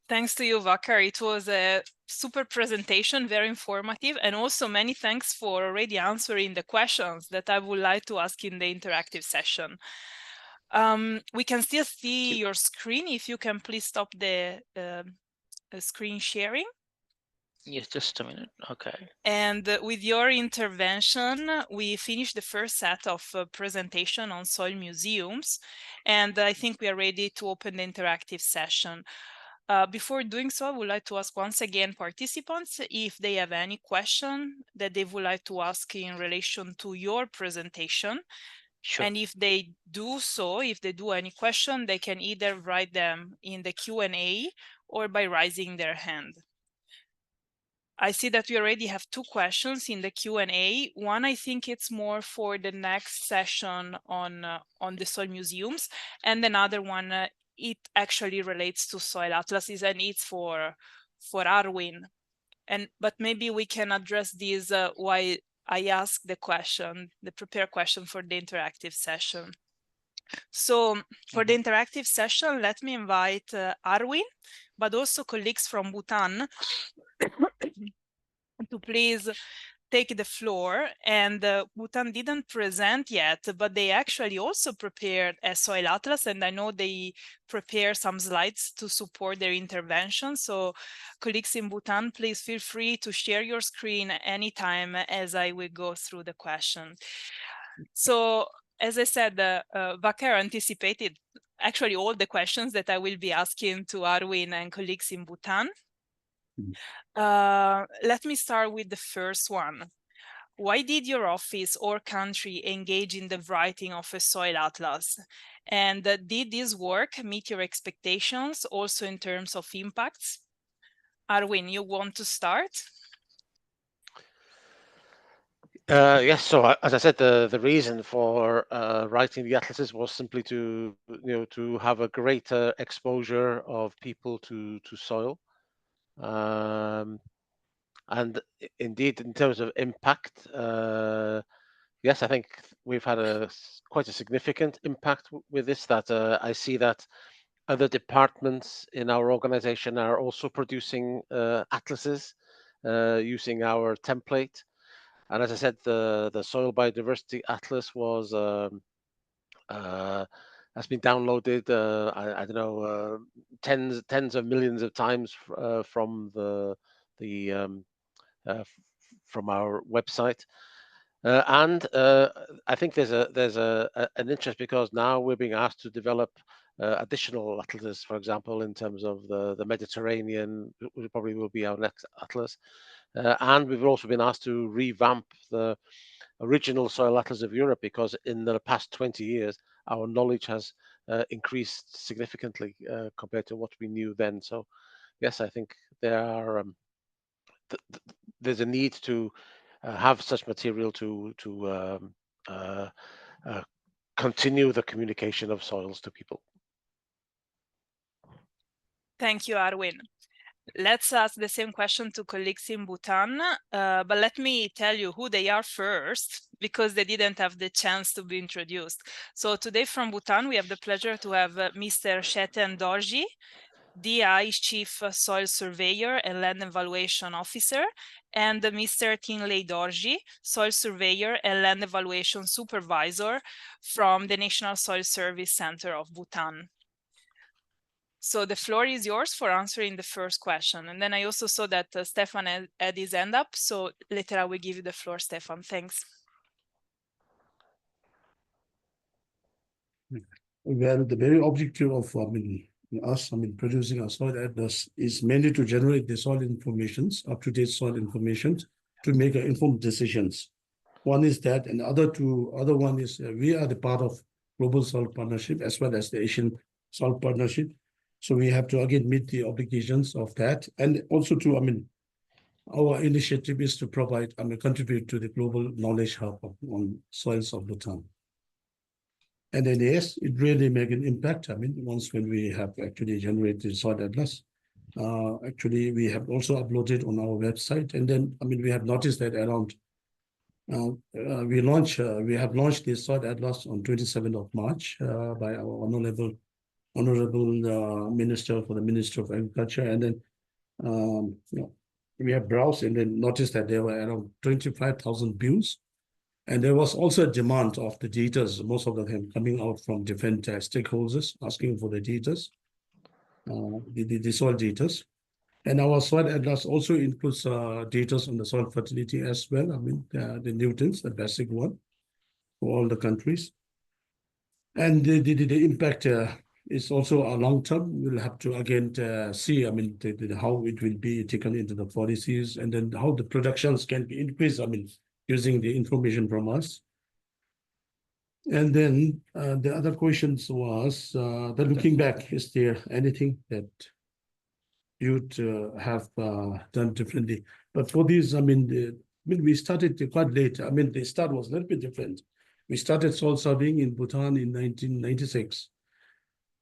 Thanks to you, Vakar. It was a super presentation, very informative, and also many thanks for already answering the questions that I would like to ask in the interactive session. We can still see your screen. If you can please stop the screen sharing. Yes, just a minute. Okay. And with your intervention, we finished the first set of presentation on soil museums, and I think we are ready to open the interactive session. Before doing so, I would like to ask once again participants if they have any question that they would like to ask in relation to your presentation. Sure. And if they do so, if they do any question, they can either write them in the Q&A or by raising their hand. I see that we already have 2 questions in the Q&A. One, I think it's more for the next session on the soil museums, and another one, it actually relates to soil atlases, and it's for Arwin. But maybe we can address this while I ask the question, the prepared question for the interactive session. So for the interactive session, let me invite Arwin, but also colleagues from Bhutan to please take the floor. And Bhutan didn't present yet, but they actually also prepared a soil atlas, and I know they prepare some slides to support their intervention. So colleagues in Bhutan, please feel free to share your screen anytime as I will go through the question. So as I said, Vakar anticipated actually all the questions that I will be asking to Arwin and colleagues in Bhutan. Let me start with the first one. Why did your office or country engage in the writing of a soil atlas? And did this work meet your expectations also in terms of impacts? Arwin, you want to start? Yes. So as I said, the reason for writing the atlases was simply to to have a greater exposure of people to soil. And indeed, in terms of impact, yes, I think we've had quite a significant impact with this. That I see that other departments in our organization are also producing atlases using our template. And as I said, the Soil Biodiversity Atlas was has been downloaded. I don't know, tens of millions of times from from our website. And I think there's an interest because now we're being asked to develop additional atlases, for example, in terms of the Mediterranean, which probably will be our next atlas. And we've also been asked to revamp the original soil atlas of Europe because in the past 20 years, our knowledge has increased significantly compared to what we knew then. So, yes, I think there's a need to have such material to continue the communication of soils to people. Thank you, Arwin. Let's ask the same question to colleagues in Bhutan, but let me tell you who they are first, because they didn't have the chance to be introduced. So today from Bhutan, we have the pleasure to have Mr. Chetan Dorji, DI's Chief Soil Surveyor and Land Evaluation Officer, and Mr. Tinley Dorji, Soil Surveyor and Land Evaluation Supervisor from the National Soil Service Center of Bhutan. So the floor is yours for answering the first question. And then I also saw that Stefan had his hand up. So later I will give you the floor, Stefan. Thanks. Well, the very objective of producing a soil atlas is mainly to generate the soil information, up-to-date soil information, to make informed decisions. One is that, and the other one is we are the part of Global Soil Partnership as well as the Asian Soil Partnership. So we have to again meet the obligations of that, and also to our initiative is to provide contribute to the global knowledge hub on soils of Bhutan. And then yes, it really make an impact. Once when we have actually generated soil atlas, actually we have also uploaded on our website, and then we have noticed that around we have launched this soil atlas on 27th of March by our honorable minister for the Ministry of Agriculture, and then we have browsed and then noticed that there were around 25,000 views. And there was also a demand of the data, most of them coming out from different stakeholders asking for the data, the soil data. And our soil atlas also includes data on the soil fertility as well. The nutrients, the basic one for all the countries. And the impact is also a long term. We'll have to again see, how it will be taken into the policies, and then how the productions can be increased, using the information from us. And then the other questions was that looking back, is there anything that you'd have done differently? But for this, we started quite late. The start was a little bit different. We started soil surveying in Bhutan in 1996.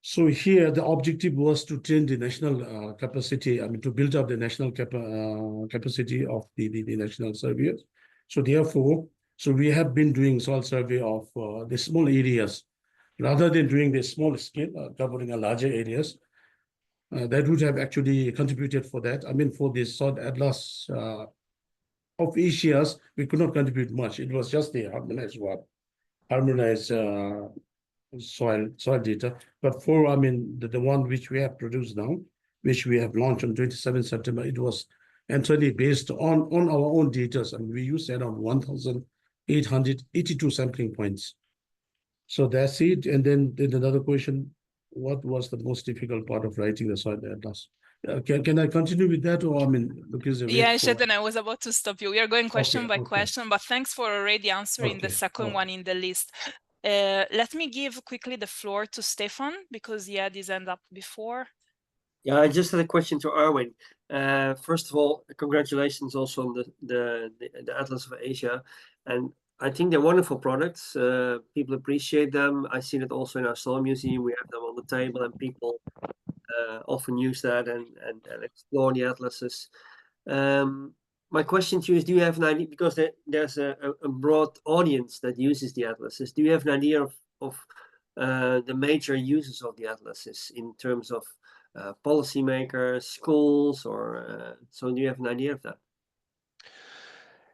So here, the objective was to train the national capacity, to build up the national capacity of the national surveyors. So therefore, we have been doing soil survey of the small areas, rather than doing the small scale, covering a larger areas. That would have actually contributed for that. For the soil atlas of Asia's, we could not contribute much. It was just the harmonized soil data. But for the one which we have produced now, which we have launched on 27 September, it was entirely based on our own data. We used around 1,882 sampling points. So that's it. And then another question: what was the most difficult part of writing the soil atlas? Can I continue with that, or because yeah, Chetan, I was about to stop you. We are going question by okay. question, but thanks for already answering the second one in the list. Let me give quickly the floor to Stefan, because he had his hand up before. Yeah, I just had a question to Arwin. First of all, congratulations also on the Atlas of Asia, and I think they're wonderful products. People appreciate them. I've seen it also in our soil museum. We have them on the table, and people often use that and explore the atlases. My question to you is, do you have an idea, because there's a broad audience that uses the atlases, do you have an idea of the major uses of the atlases in terms of policymakers, schools, or so do you have an idea of that?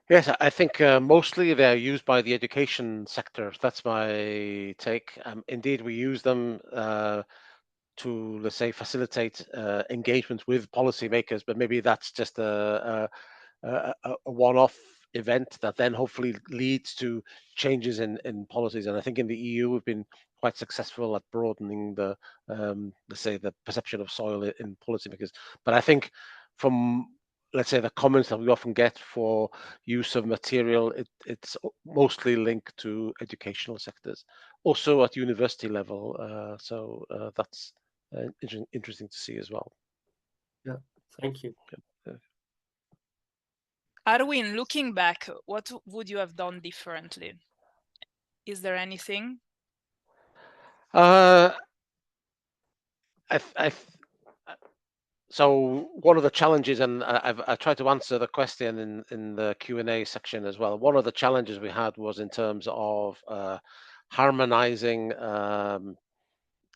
Yes, I think mostly they're used by the education sector. That's my take. Indeed, we use them to, let's say, facilitate engagement with policymakers, but maybe that's just a one-off event that then hopefully leads to changes in policies. And I think in the EU, we've been quite successful at broadening the, let's say, the perception of soil in policymakers. But I think from, let's say, the comments that we often get for use of material, it's mostly linked to educational sectors, also at university level. So that's interesting to see as well. Yeah, thank you. Arwin, looking back, what would you have done differently? Is there anything? So one of the challenges, and I tried to answer the question in the Q&A section as well. One of the challenges we had was in terms of harmonizing,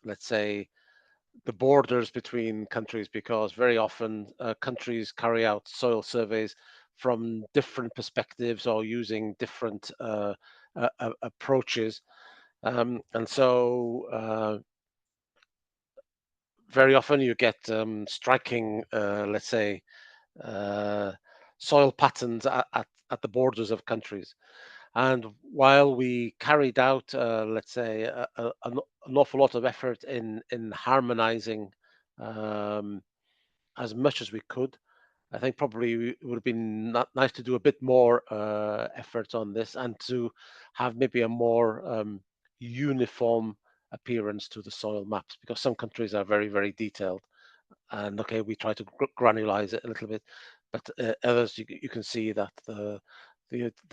let's say, the borders between countries, because very often countries carry out soil surveys from different perspectives or using different approaches. And so very often you get striking, let's say, soil patterns at the borders of countries. And while we carried out, let's say, an awful lot of effort in harmonizing as much as we could, I think probably it would have been nice to do a bit more effort on this and to have maybe a more uniform appearance to the soil maps, because some countries are very, very detailed. And okay, we try to granulize it a little bit, but others you can see that the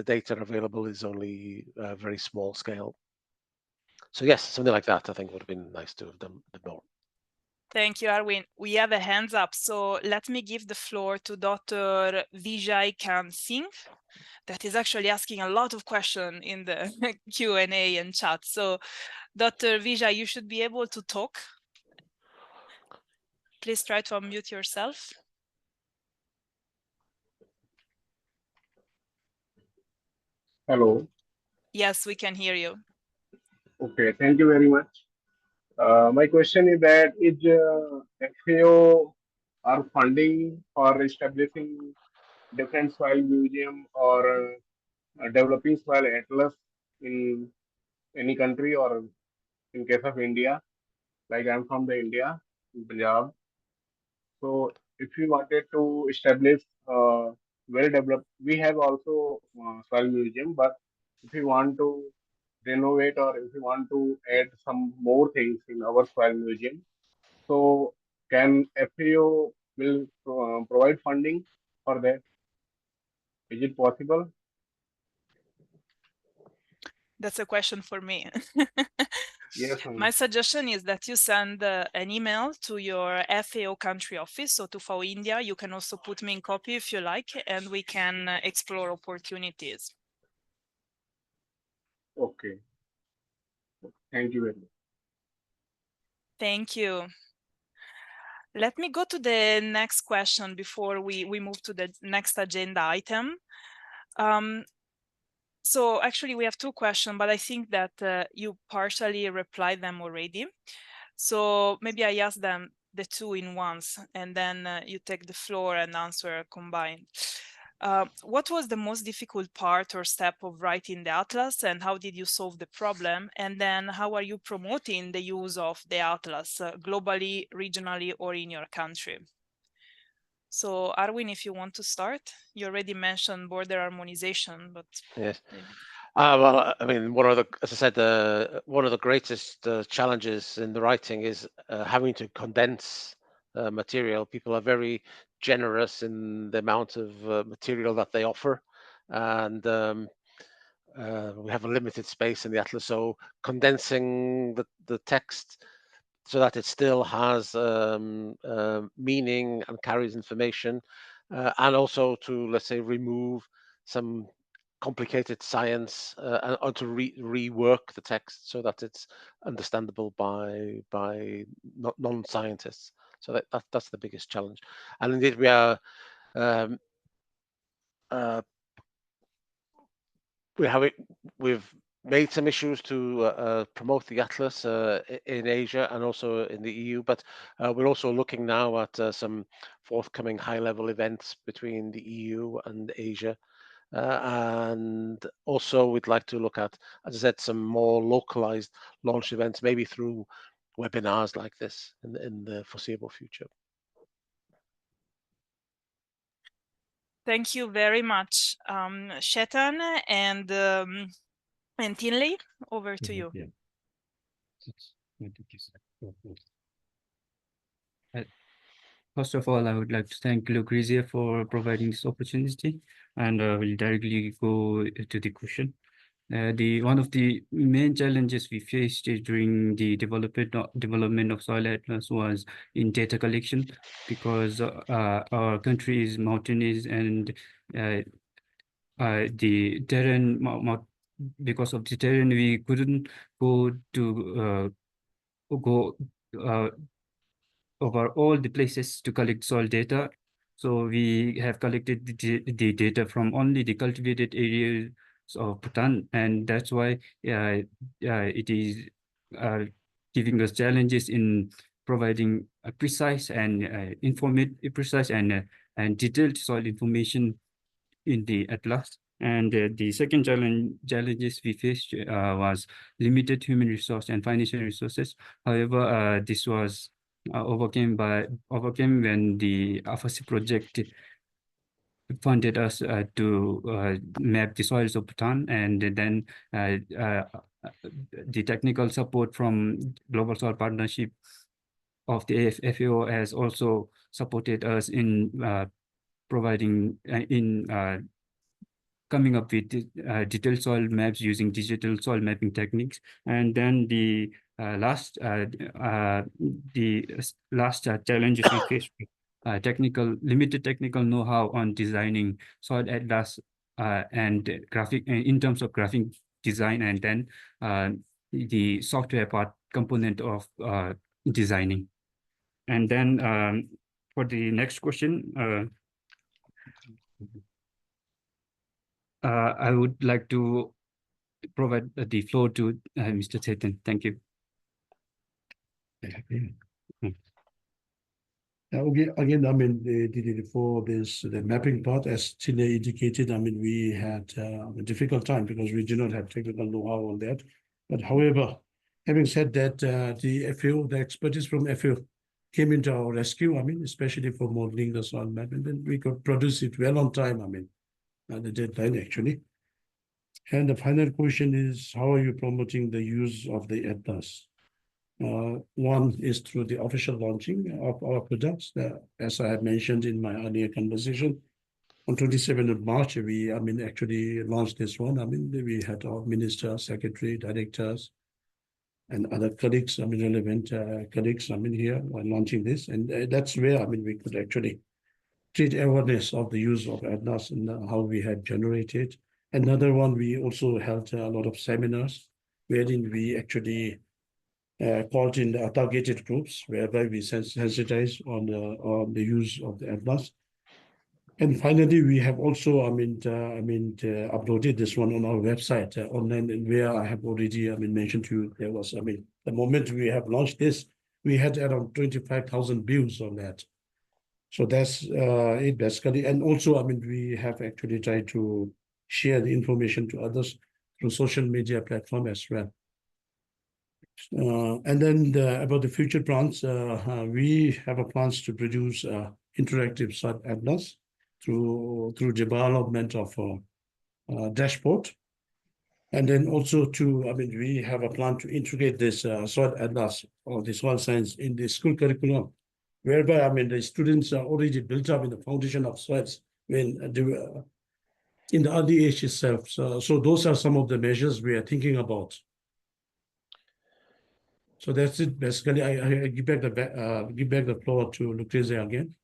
data available is only a very small scale. So yes, something like that I think would have been nice to have done a bit more. Thank you, Arwin. We have a hands up, so let me give the floor to Dr. Vijay Khan Singh, that is actually asking a lot of questions in the Q&A and chat. So, Dr. Vijay, you should be able to talk. Please try to unmute yourself. Hello. Yes, we can hear you. Okay, thank you very much. My question is that is FAO are funding for establishing different soil museum or developing soil atlas in any country, or in case of India, like I'm from the India, in Punjab. So if we wanted to establish well developed, we have also soil museum, but if we want to renovate or if we want to add some more things in our soil museum, so can FAO will provide funding for that? Is it possible? That's a question for me. Yes. My suggestion is that you send an email to your FAO country office, so to FAO India. You can also put me in copy if you like, and we can explore opportunities. Okay. Thank you very much. Thank you. Let me go to the next question before we move to the next agenda item. So actually we have two questions, but I think that you partially replied them already. So maybe I ask them the two in once, and then you take the floor and answer combined. What was the most difficult part or step of writing the atlas, and how did you solve the problem? And then how are you promoting the use of the atlas globally, regionally, or in your country? So Arwin, if you want to start, you already mentioned border harmonization, but yes. Maybe. Well, I mean, as I said, one of the greatest challenges in the writing is having to condense material. People are very generous in the amount of material that they offer, and we have a limited space in the atlas. So condensing the text so that it still has meaning and carries information, and also to, let's say, remove some complicated science and to rework the text so that it's understandable by non-scientists. So that's the biggest challenge. And indeed, we are we've made some issues to promote the Atlas in Asia and also in the EU, but we're also looking now at some forthcoming high-level events between the EU and Asia. And also we'd like to look at, as I said, some more localized launch events, maybe through webinars like this in the foreseeable future. Thank you very much, Chetan and Tinley. Over to you. Yeah. First of all, I would like to thank Lucrezia for providing this opportunity, and we'll directly go to the question. One of the main challenges we faced during the development of Soil Atlas was in data collection, because our country is mountainous and the terrain, because of the terrain, we couldn't go over all the places to collect soil data. So we have collected the data from only the cultivated areas of Bhutan, and that's why it is giving us challenges in providing a precise and precise and detailed soil information in the Atlas. And the second challenges we faced was limited human resource and financial resources. However, this was overcame when the AFASI project funded us to map the soils of Bhutan, and then the technical support from Global Soil Partnership of the FAO has also supported us in providing coming up with detailed soil maps using digital soil mapping techniques. And then the last challenges we faced, limited technical know-how on designing soil atlas and graphic in terms of graphic design, and then the software part component of designing. And then for the next question, I would like to provide the floor to Mr. Chetan. Thank you. Okay, again, I mean, for the mapping part, as Tinley indicated, I mean, we had a difficult time because we did not have technical know-how on that. But however, having said that, the expertise from FAO came into our rescue, I mean, especially for modeling the soil map, and then we could produce it well on time, I mean, the deadline actually. And the final question is, how are you promoting the use of the Atlas? One is through the official launching of our products. As I have mentioned in my earlier conversation, on 27th of March, we, I mean, actually launched this one. I mean, we had our minister, secretary, directors, and other colleagues, I mean, relevant colleagues, I mean, here while launching this. And that's where, I mean, we could actually create awareness of the use of Atlas and how we had generated. Another one, we also held a lot of seminars wherein we actually called in targeted groups, whereby we sensitize on the use of the Atlas. And finally, we have also, uploaded this one on our website online, and where I have already, mentioned to you, there was, the moment we have launched this, we had around 25,000 views on that. So that's it basically. And also, we have actually tried to share the information to others through social media platform as well. And then about the future plans, we have a plans to produce interactive soil atlas through development of a dashboard. And then also we have a plan to integrate this soil atlas or the soil science in the school curriculum, whereby, the students are already built up in the foundation of soils when in the early age itself. So those are some of the measures we are thinking about. So that's it. Basically, I give back the floor to Lucrezia again.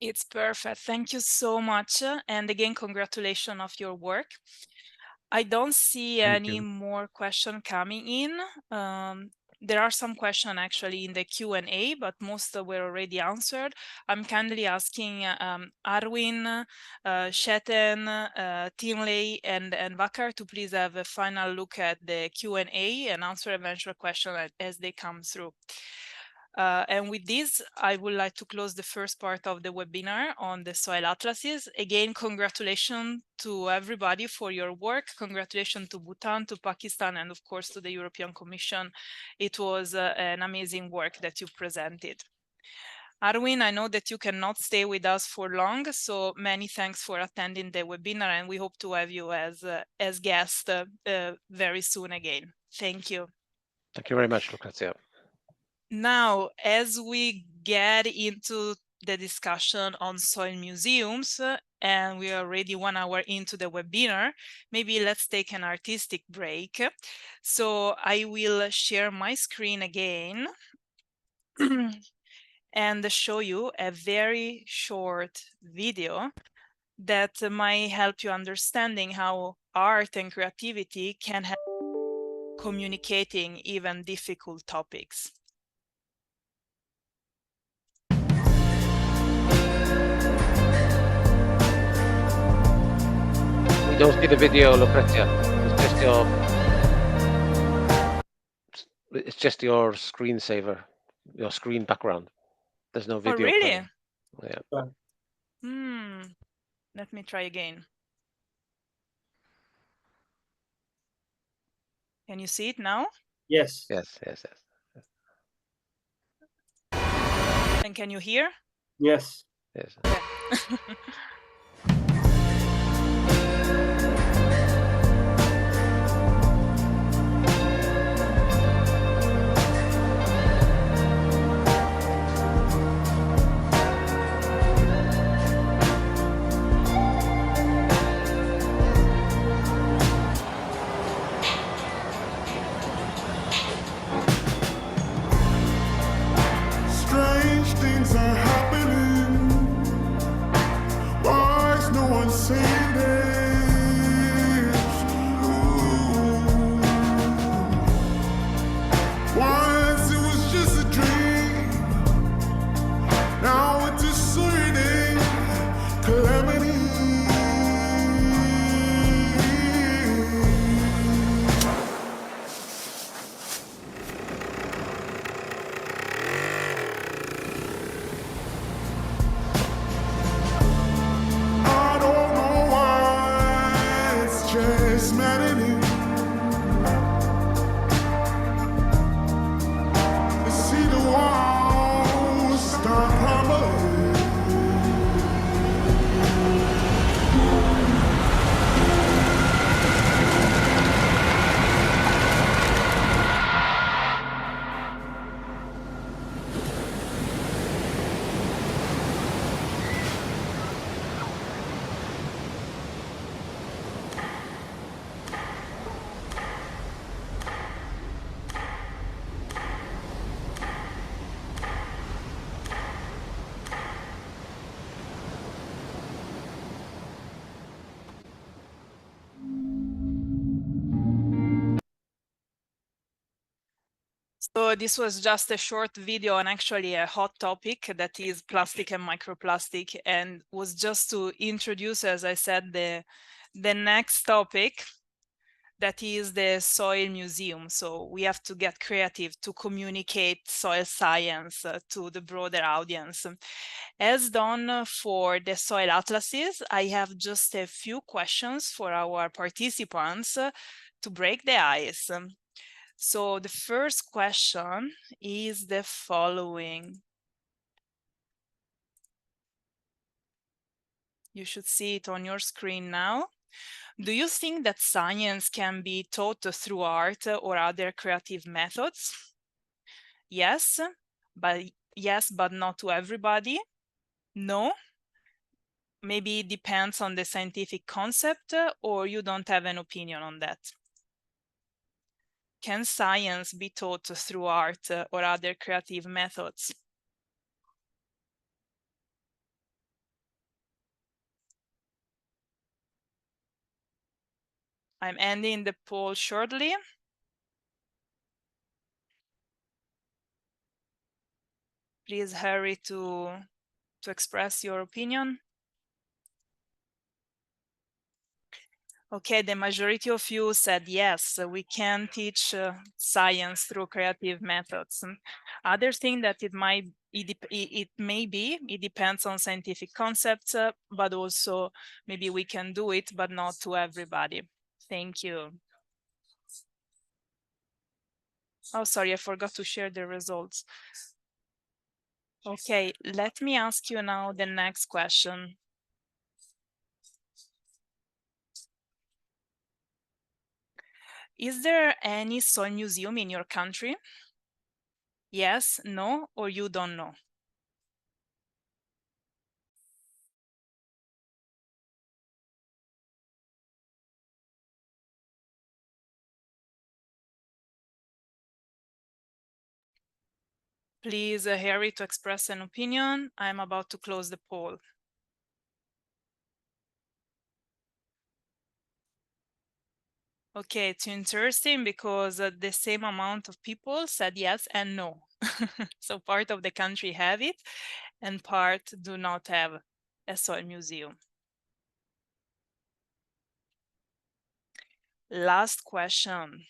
It's perfect. Thank you so much. And again, congratulations of your work. I don't see Thank any you. more question coming in. There are some questions actually in the Q&A, but most were already answered. I'm kindly asking Arwin, Sheten, Tinley, and Vakar to please have a final look at the Q&A and answer eventual questions as they come through. And with this, I would like to close the first part of the webinar on the soil atlases. Again, congratulations to everybody for your work. Congratulations to Bhutan, to Pakistan, and of course to the European Commission. It was an amazing work that you presented. Arwin, I know that you cannot stay with us for long, so many thanks for attending the webinar, and we hope to have you as guest very soon again. Thank you. Thank you very much, Lucrezia. Now, as we get into the discussion on soil museums, and we are already 1 hour into the webinar, maybe let's take an artistic break. So I will share my screen again and show you a very short video that might help you understanding how art and creativity can help communicating even difficult topics. We don't see the video, Lucrezia. It's just your screensaver, your screen background. There's no video. Oh, really? Playing. Yeah. Let me try again. Can you see it now? Yes. Yes, yes, yes. And can you hear? Yes. Yes. Okay. Strange things are happening. Why is no one saying this? Ooh. Once it was just a dream. Now it's a certain calamity. I don't know why it's just maddening to see the walls start crumbling. So this was just a short video on actually a hot topic that is plastic and microplastic, and was just to introduce, as I said, the next topic, that is the soil museum. So we have to get creative to communicate soil science to the broader audience. As done for the soil atlases, I have just a few questions for our participants to break the ice. So the first question is the following. You should see it on your screen now. Do you think that science can be taught through art or other creative methods? Yes, but not to everybody. No. Maybe it depends on the scientific concept, or you don't have an opinion on that. Can science be taught through art or other creative methods? I'm ending the poll shortly. Please hurry to express your opinion. Okay, the majority of you said yes, we can teach science through creative methods. Other thing that it depends on scientific concepts, but also maybe we can do it, but not to everybody. Thank you. Oh, sorry, I forgot to share the results. Okay, let me ask you now the next question. Is there any soil museum in your country? Yes, no, or you don't know? Please hurry to express an opinion. I'm about to close the poll. Okay, it's interesting because the same amount of people said yes and no. So part of the country have it and part do not have a soil museum. Last question.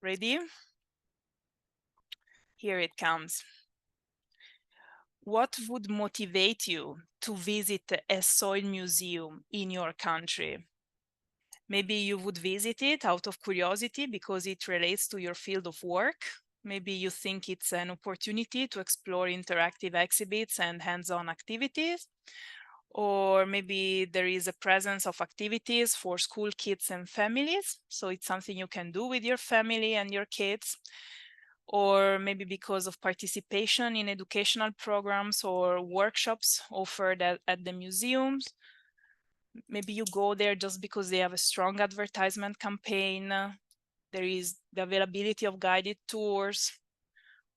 Ready? Here it comes. What would motivate you to visit a soil museum in your country? Maybe you would visit it out of curiosity because it relates to your field of work. Maybe you think it's an opportunity to explore interactive exhibits and hands-on activities. Or maybe there is a presence of activities for school kids and families. So it's something you can do with your family and your kids. Or maybe because of participation in educational programs or workshops offered at the museums. Maybe you go there just because they have a strong advertisement campaign. There is the availability of guided tours,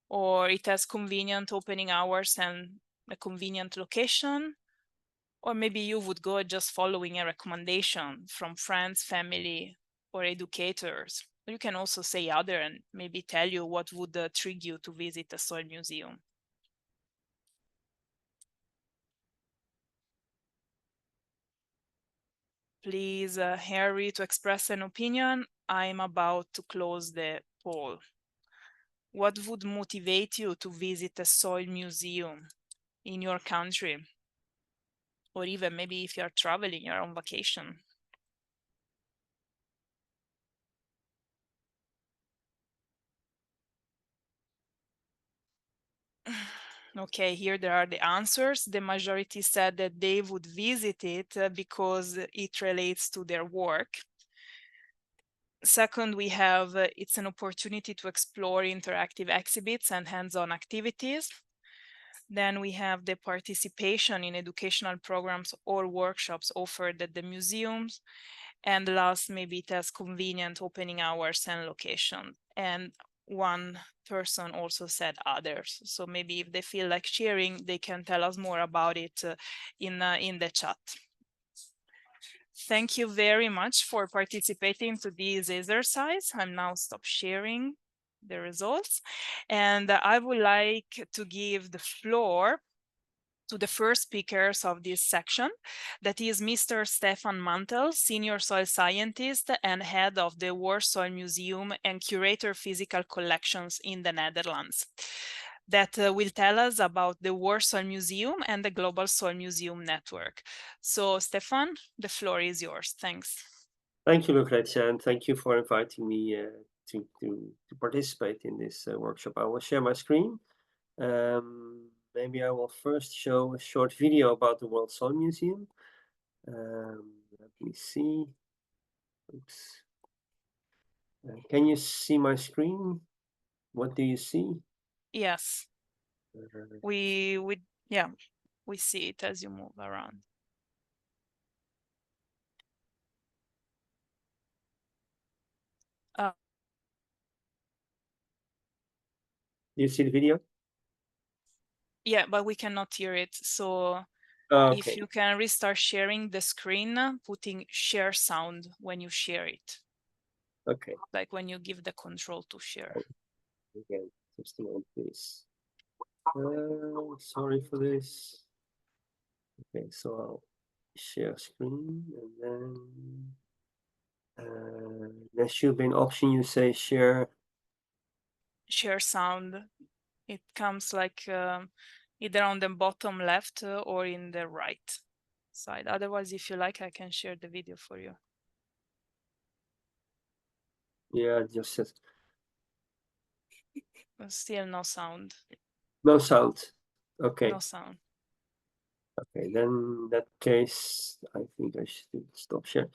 or it has convenient opening hours and a convenient location. Or maybe you would go just following a recommendation from friends, family, or educators. You can also say other and maybe tell you what would trigger you to visit a soil museum. Please hurry to express an opinion. I'm about to close the poll. What would motivate you to visit a soil museum in your country? Or even maybe if you're traveling, you're on vacation. Okay, here there are the answers. The majority said that they would visit it because it relates to their work. Second, we have it's an opportunity to explore interactive exhibits and hands-on activities. Then we have the participation in educational programs or workshops offered at the museums. And last, maybe it has convenient opening hours and location. And one person also said others. So maybe if they feel like sharing, they can tell us more about it in the chat. Thank you very much for participating to this exercise. I'm now stop sharing the results. And I would like to give the floor to the first speakers of this section, that is Mr. Stefan Mantel, Senior Soil Scientist and Head of the World Soil Museum and Curator Physical Collections in the Netherlands, that will tell us about the World Soil Museum and the Global Soil Museum Network. So Stefan, the floor is yours. Thanks. Thank you, Lucrezia, and thank you for inviting me to participate in this workshop. I will share my screen. Maybe I will first show a short video about the World Soil Museum. Let me see. Oops. Can you see my screen? What do you see? Yes. We see it as you move around. Do you see the video? Yeah, but we cannot hear it. So Okay. If you can restart sharing the screen, putting share sound when you share it, Okay. like when you give the control to share. Again, just a moment, please. Sorry for this. Okay, so I'll share screen, and then there should be an option. You say share. Share sound. It comes like either on the bottom left or in the right side. Otherwise, if you like, I can share the video for you. Yeah, just says But still no sound. no sound. Okay. No sound. Okay, then in that case, I think I should stop share.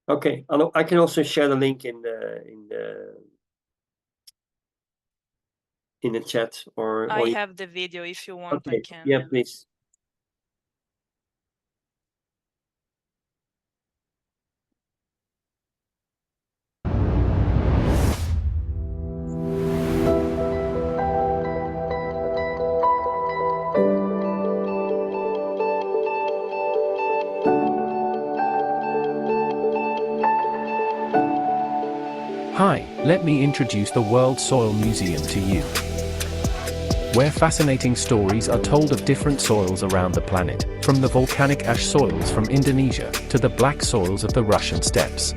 Okay, I can also share the link in the chat, or I you- have the video if you want. okay. I can. Yeah, please. Hi, let me introduce the World Soil Museum to you, where fascinating stories are told of different soils around the planet, from the volcanic ash soils from Indonesia to the black soils of the Russian steppes.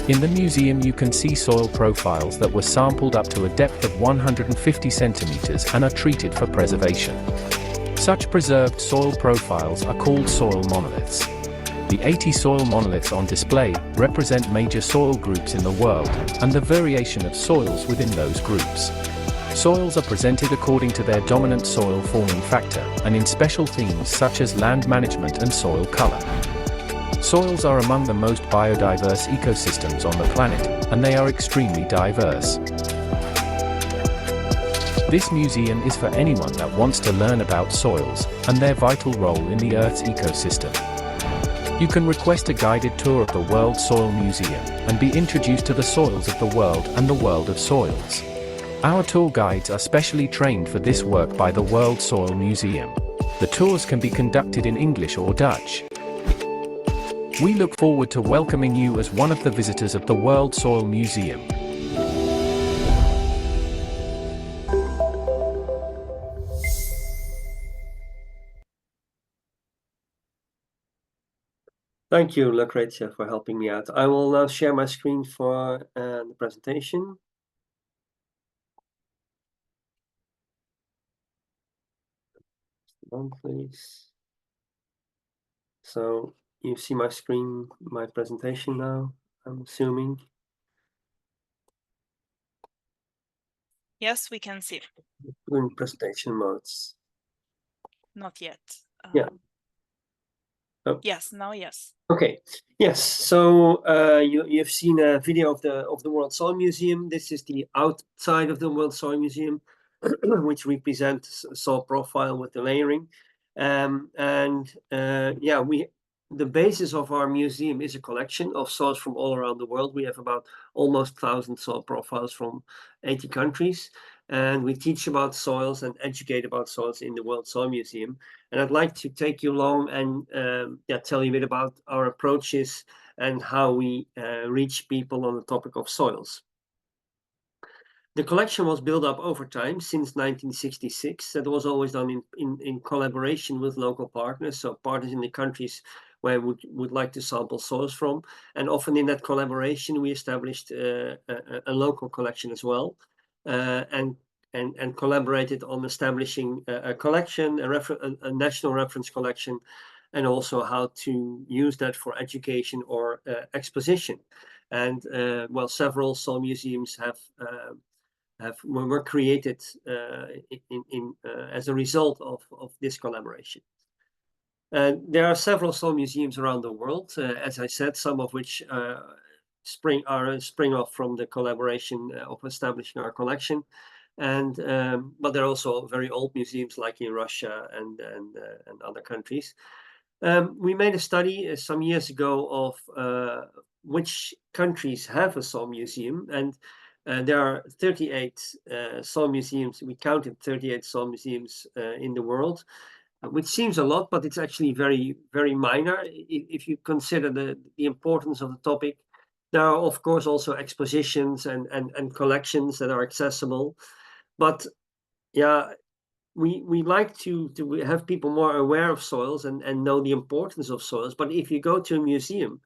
In the museum you can see soil profiles that were sampled up to a depth of 150 centimeters and are treated for preservation. Such preserved soil profiles are called soil monoliths. The 80 soil monoliths on display represent major soil groups in the world and the variation of soils within those groups. Soils are presented according to their dominant soil forming factor and in special themes such as land management and soil color. Soils are among the most biodiverse ecosystems on the planet, and they are extremely diverse. This museum is for anyone that wants to learn about soils and their vital role in the Earth's ecosystem. You can request a guided tour of the World Soil Museum and be introduced to the soils of the world and the world of soils. Our tour guides are specially trained for this work by the World Soil Museum. The tours can be conducted in English or Dutch. We look forward to welcoming you as one of the visitors of the World Soil Museum. Thank you, Lucretia, for helping me out. I will now share my screen for the presentation. One, please. So you see my screen, my presentation now, I'm assuming. Yes, we can see. We're in presentation modes. Not yet. Yeah. Oh. Yes, now yes. Okay. Yes. So you've seen a video of the World Soil Museum. This is the outside of the World Soil Museum, which represents soil profile with the layering. The basis of our museum is a collection of soils from all around the world. We have about almost 1,000 soil profiles from 80 countries. And we teach about soils and educate about soils in the World Soil Museum. And I'd like to take you along and tell you a bit about our approaches and how we reach people on the topic of soils. The collection was built up over time since 1966. That was always done in collaboration with local partners, so partners in the countries where we would like to sample soils from. And often in that collaboration, we established a local collection as well, and collaborated on establishing a collection, a national reference collection, and also how to use that for education or exposition. And several soil museums were created as a result of this collaboration. There are several soil museums around the world, as I said, some of which spring off from the collaboration of establishing our collection, but there are also very old museums like in Russia and other countries. We made a study some years ago of which countries have a soil museum, and there are 38 soil museums. We counted 38 soil museums in the world. which seems a lot, but it's actually very, very minor if you consider the importance of the topic. There are, of course, also expositions and collections that are accessible. But yeah, we like to have people more aware of soils and know the importance of soils. But if you go to a museum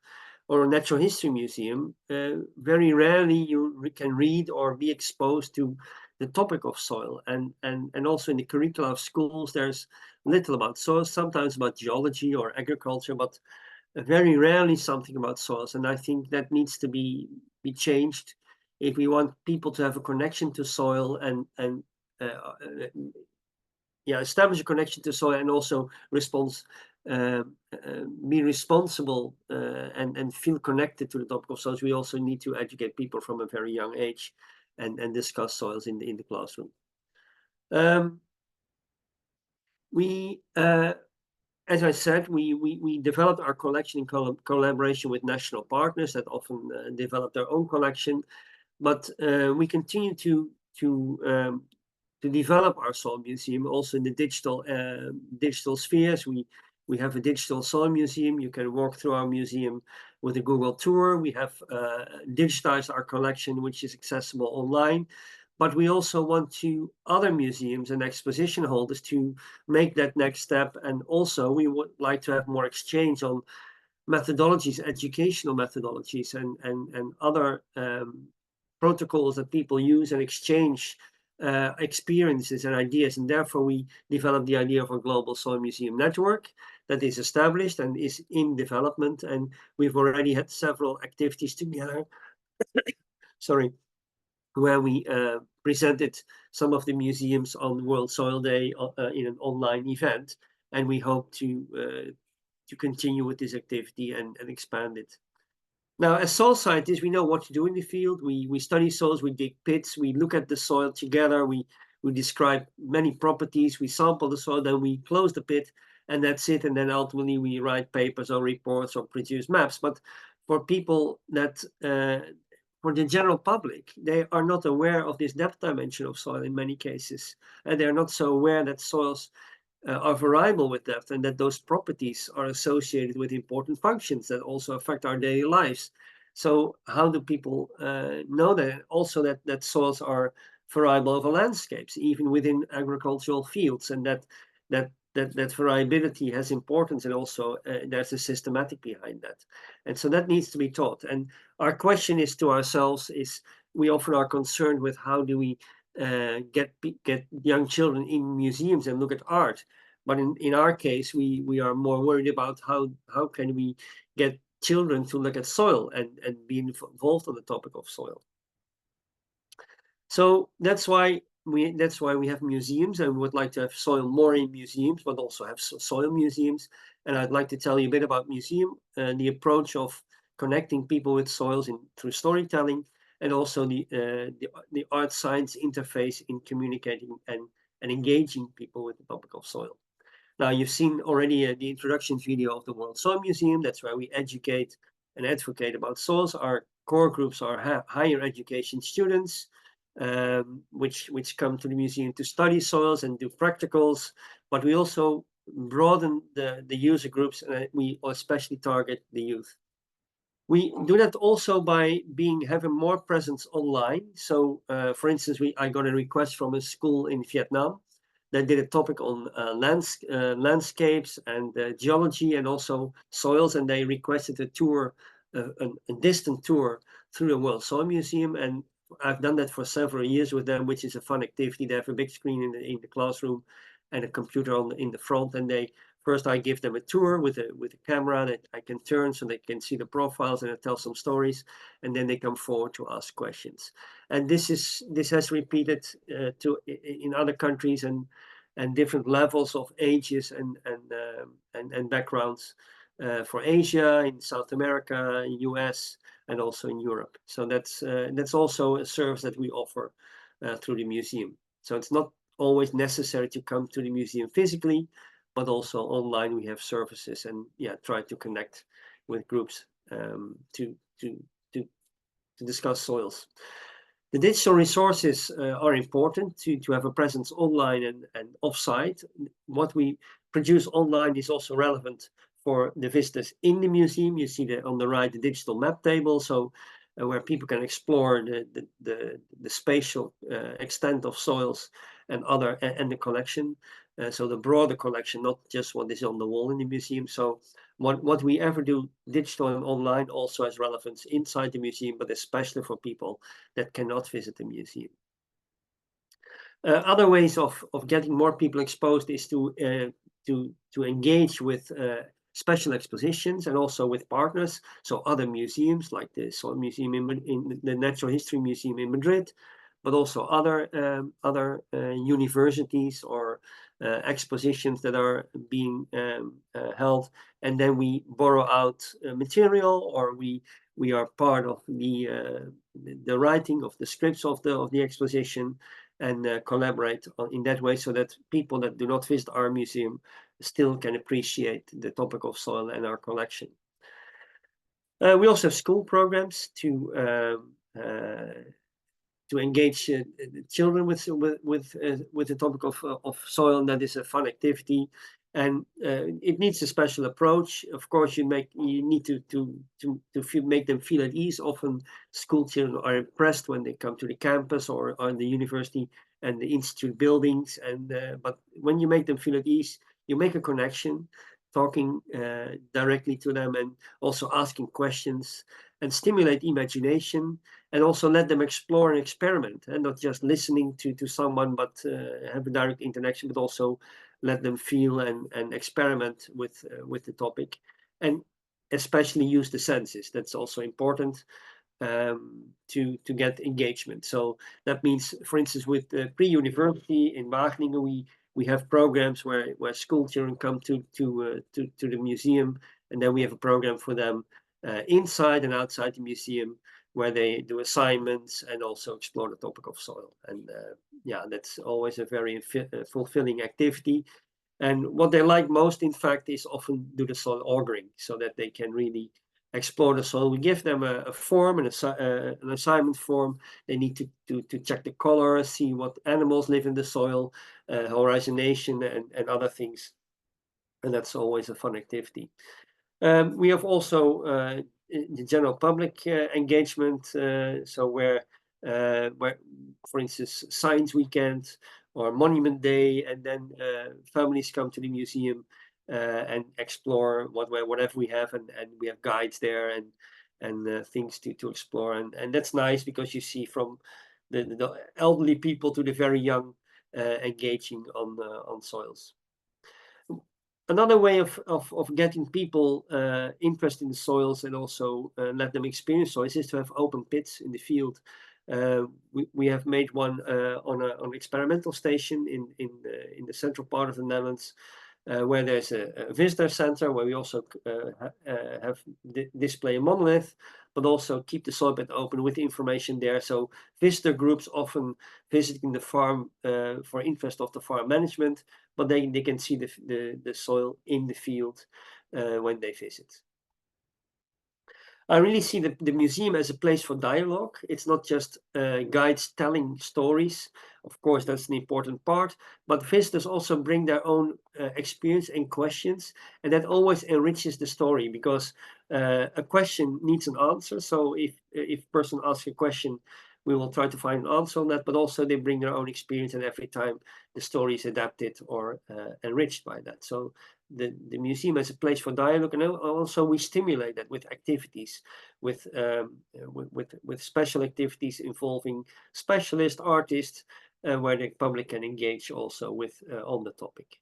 or a natural history museum, very rarely you can read or be exposed to the topic of soil. And also in the curricula of schools, there's little about soils, sometimes about geology or agriculture, but very rarely something about soils. And I think that needs to be changed if we want people to have a connection to soil and establish a connection to soil and also be responsible and feel connected to the topic of soils. We also need to educate people from a very young age and discuss soils in the classroom. As I said, we developed our collection in collaboration with national partners that often develop their own collection, but we continue to develop our soil museum also in the digital spheres. We have a digital soil museum. You can walk through our museum with a Google tour. We have digitized our collection, which is accessible online. But we also want other museums and exposition holders to make that next step. And also we would like to have more exchange on methodologies, educational methodologies and other protocols that people use and exchange experiences and ideas. And therefore we developed the idea of a global soil museum network that is established and is in development. And we've already had several activities together, sorry, where we presented some of the museums on World Soil Day in an online event. And we hope to continue with this activity and expand it. Now, as soil scientists, we know what to do in the field. We study soils, we dig pits, we look at the soil together, we describe many properties, we sample the soil, then we close the pit, and that's it. And then ultimately we write papers or reports or produce maps. But for people that, for the general public, they are not aware of this depth dimension of soil in many cases. And they're not so aware that soils are variable with depth and that those properties are associated with important functions that also affect our daily lives. So how do people know that? Also that soils are variable over landscapes, even within agricultural fields, and that variability has importance, and also there's a systematic behind that. And so that needs to be taught. And our question is to ourselves is, we often are concerned with how do we get young children in museums and look at art. But in our case, we are more worried about how can we get children to look at soil and be involved on the topic of soil. So that's why we have museums, and we would like to have soil more in museums, but also have soil museums. And I'd like to tell you a bit about museum and the approach of connecting people with soils through storytelling, and also the art science interface in communicating and engaging people with the topic of soil. Now, you've seen already the introduction video of the World Soil Museum. That's where we educate and advocate about soils. Our core groups are higher education students, which come to the museum to study soils and do practicals. But we also broaden the user groups, and we especially target the youth. We do that also by having more presence online. So, for instance, I got a request from a school in Vietnam that did a topic on landscapes and geology and also soils, and they requested a tour, a distant tour through the World Soil Museum. And I've done that for several years with them, which is a fun activity. They have a big screen in the classroom and a computer in the front, and first I give them a tour with a camera that I can turn so they can see the profiles, and I tell some stories, and then they come forward to ask questions. And this has repeated in other countries and different levels of ages and backgrounds for Asia, in South America, in US, and also in Europe. So that's also a service that we offer through the museum. So it's not always necessary to come to the museum physically, but also online we have services, and try to connect with groups to discuss soils. The digital resources are important to have a presence online and offsite. What we produced online is also relevant for the visitors in the museum. You see that on the right, the digital map table, so where people can explore the spatial extent of soils and the collection. So the broader collection, not just what is on the wall in the museum. So what we ever do, digital and online, also has relevance inside the museum, but especially for people that cannot visit the museum. Other ways of getting more people exposed is to engage with special expositions and also with partners. So other museums like the Soil Museum in the Natural History Museum in Madrid, but also other universities or expositions that are being held, and then we borrow out material, or we are part of the writing of the scripts of the exposition, and collaborate in that way, so that people that do not visit our museum still can appreciate the topic of soil and our collection. We also have school programs to engage children with the topic of soil, and that is a fun activity. And it needs a special approach. Of course, you need to make them feel at ease. Often, school children are impressed when they come to the campus or the university and the institute buildings. But when you make them feel at ease, you make a connection, talking directly to them, and also asking questions, and stimulate imagination, and also let them explore and experiment, and not just listening to someone, but have a direct interaction, but also let them feel and experiment with the topic, and especially use the senses. That's also important to get engagement. So that means, for instance, with pre-university in Wageningen, we have programs where school children come to the museum, and then we have a program for them inside and outside the museum, where they do assignments and also explore the topic of soil. And yeah, that's always a very fulfilling activity. And what they like most, in fact, is often do the soil augering, so that they can really explore the soil. We give them a form, an assignment form. They need to check the color, see what animals live in the soil, horizonation, and other things. And that's always a fun activity. We have also the general public engagement, so where, for instance, Science Weekend or Monument Day, and then families come to the museum and explore whatever we have, and we have guides there and things to explore, and that's nice, because you see from the elderly people to the very young engaging on soils. Another way of getting people interested in the soils and also let them experience soils is to have open pits in the field. We have made one on an experimental station in the central part of the Netherlands, where there's a visitor center, where we also have display a monolith, but also keep the soil bed open with information there. So visitor groups often visiting the farm for interest of the farm management, but they can see the soil in the field when they visit. I really see the museum as a place for dialogue. It's not just guides telling stories. Of course, that's an important part, but visitors also bring their own experience and questions, and that always enriches the story, because a question needs an answer. So if a person asks a question, we will try to find an answer on that, but also they bring their own experience, and every time the story is adapted or enriched by that. So the museum is a place for dialogue, and also we stimulate that with activities, with special activities involving specialist artists, where the public can engage also with on the topic.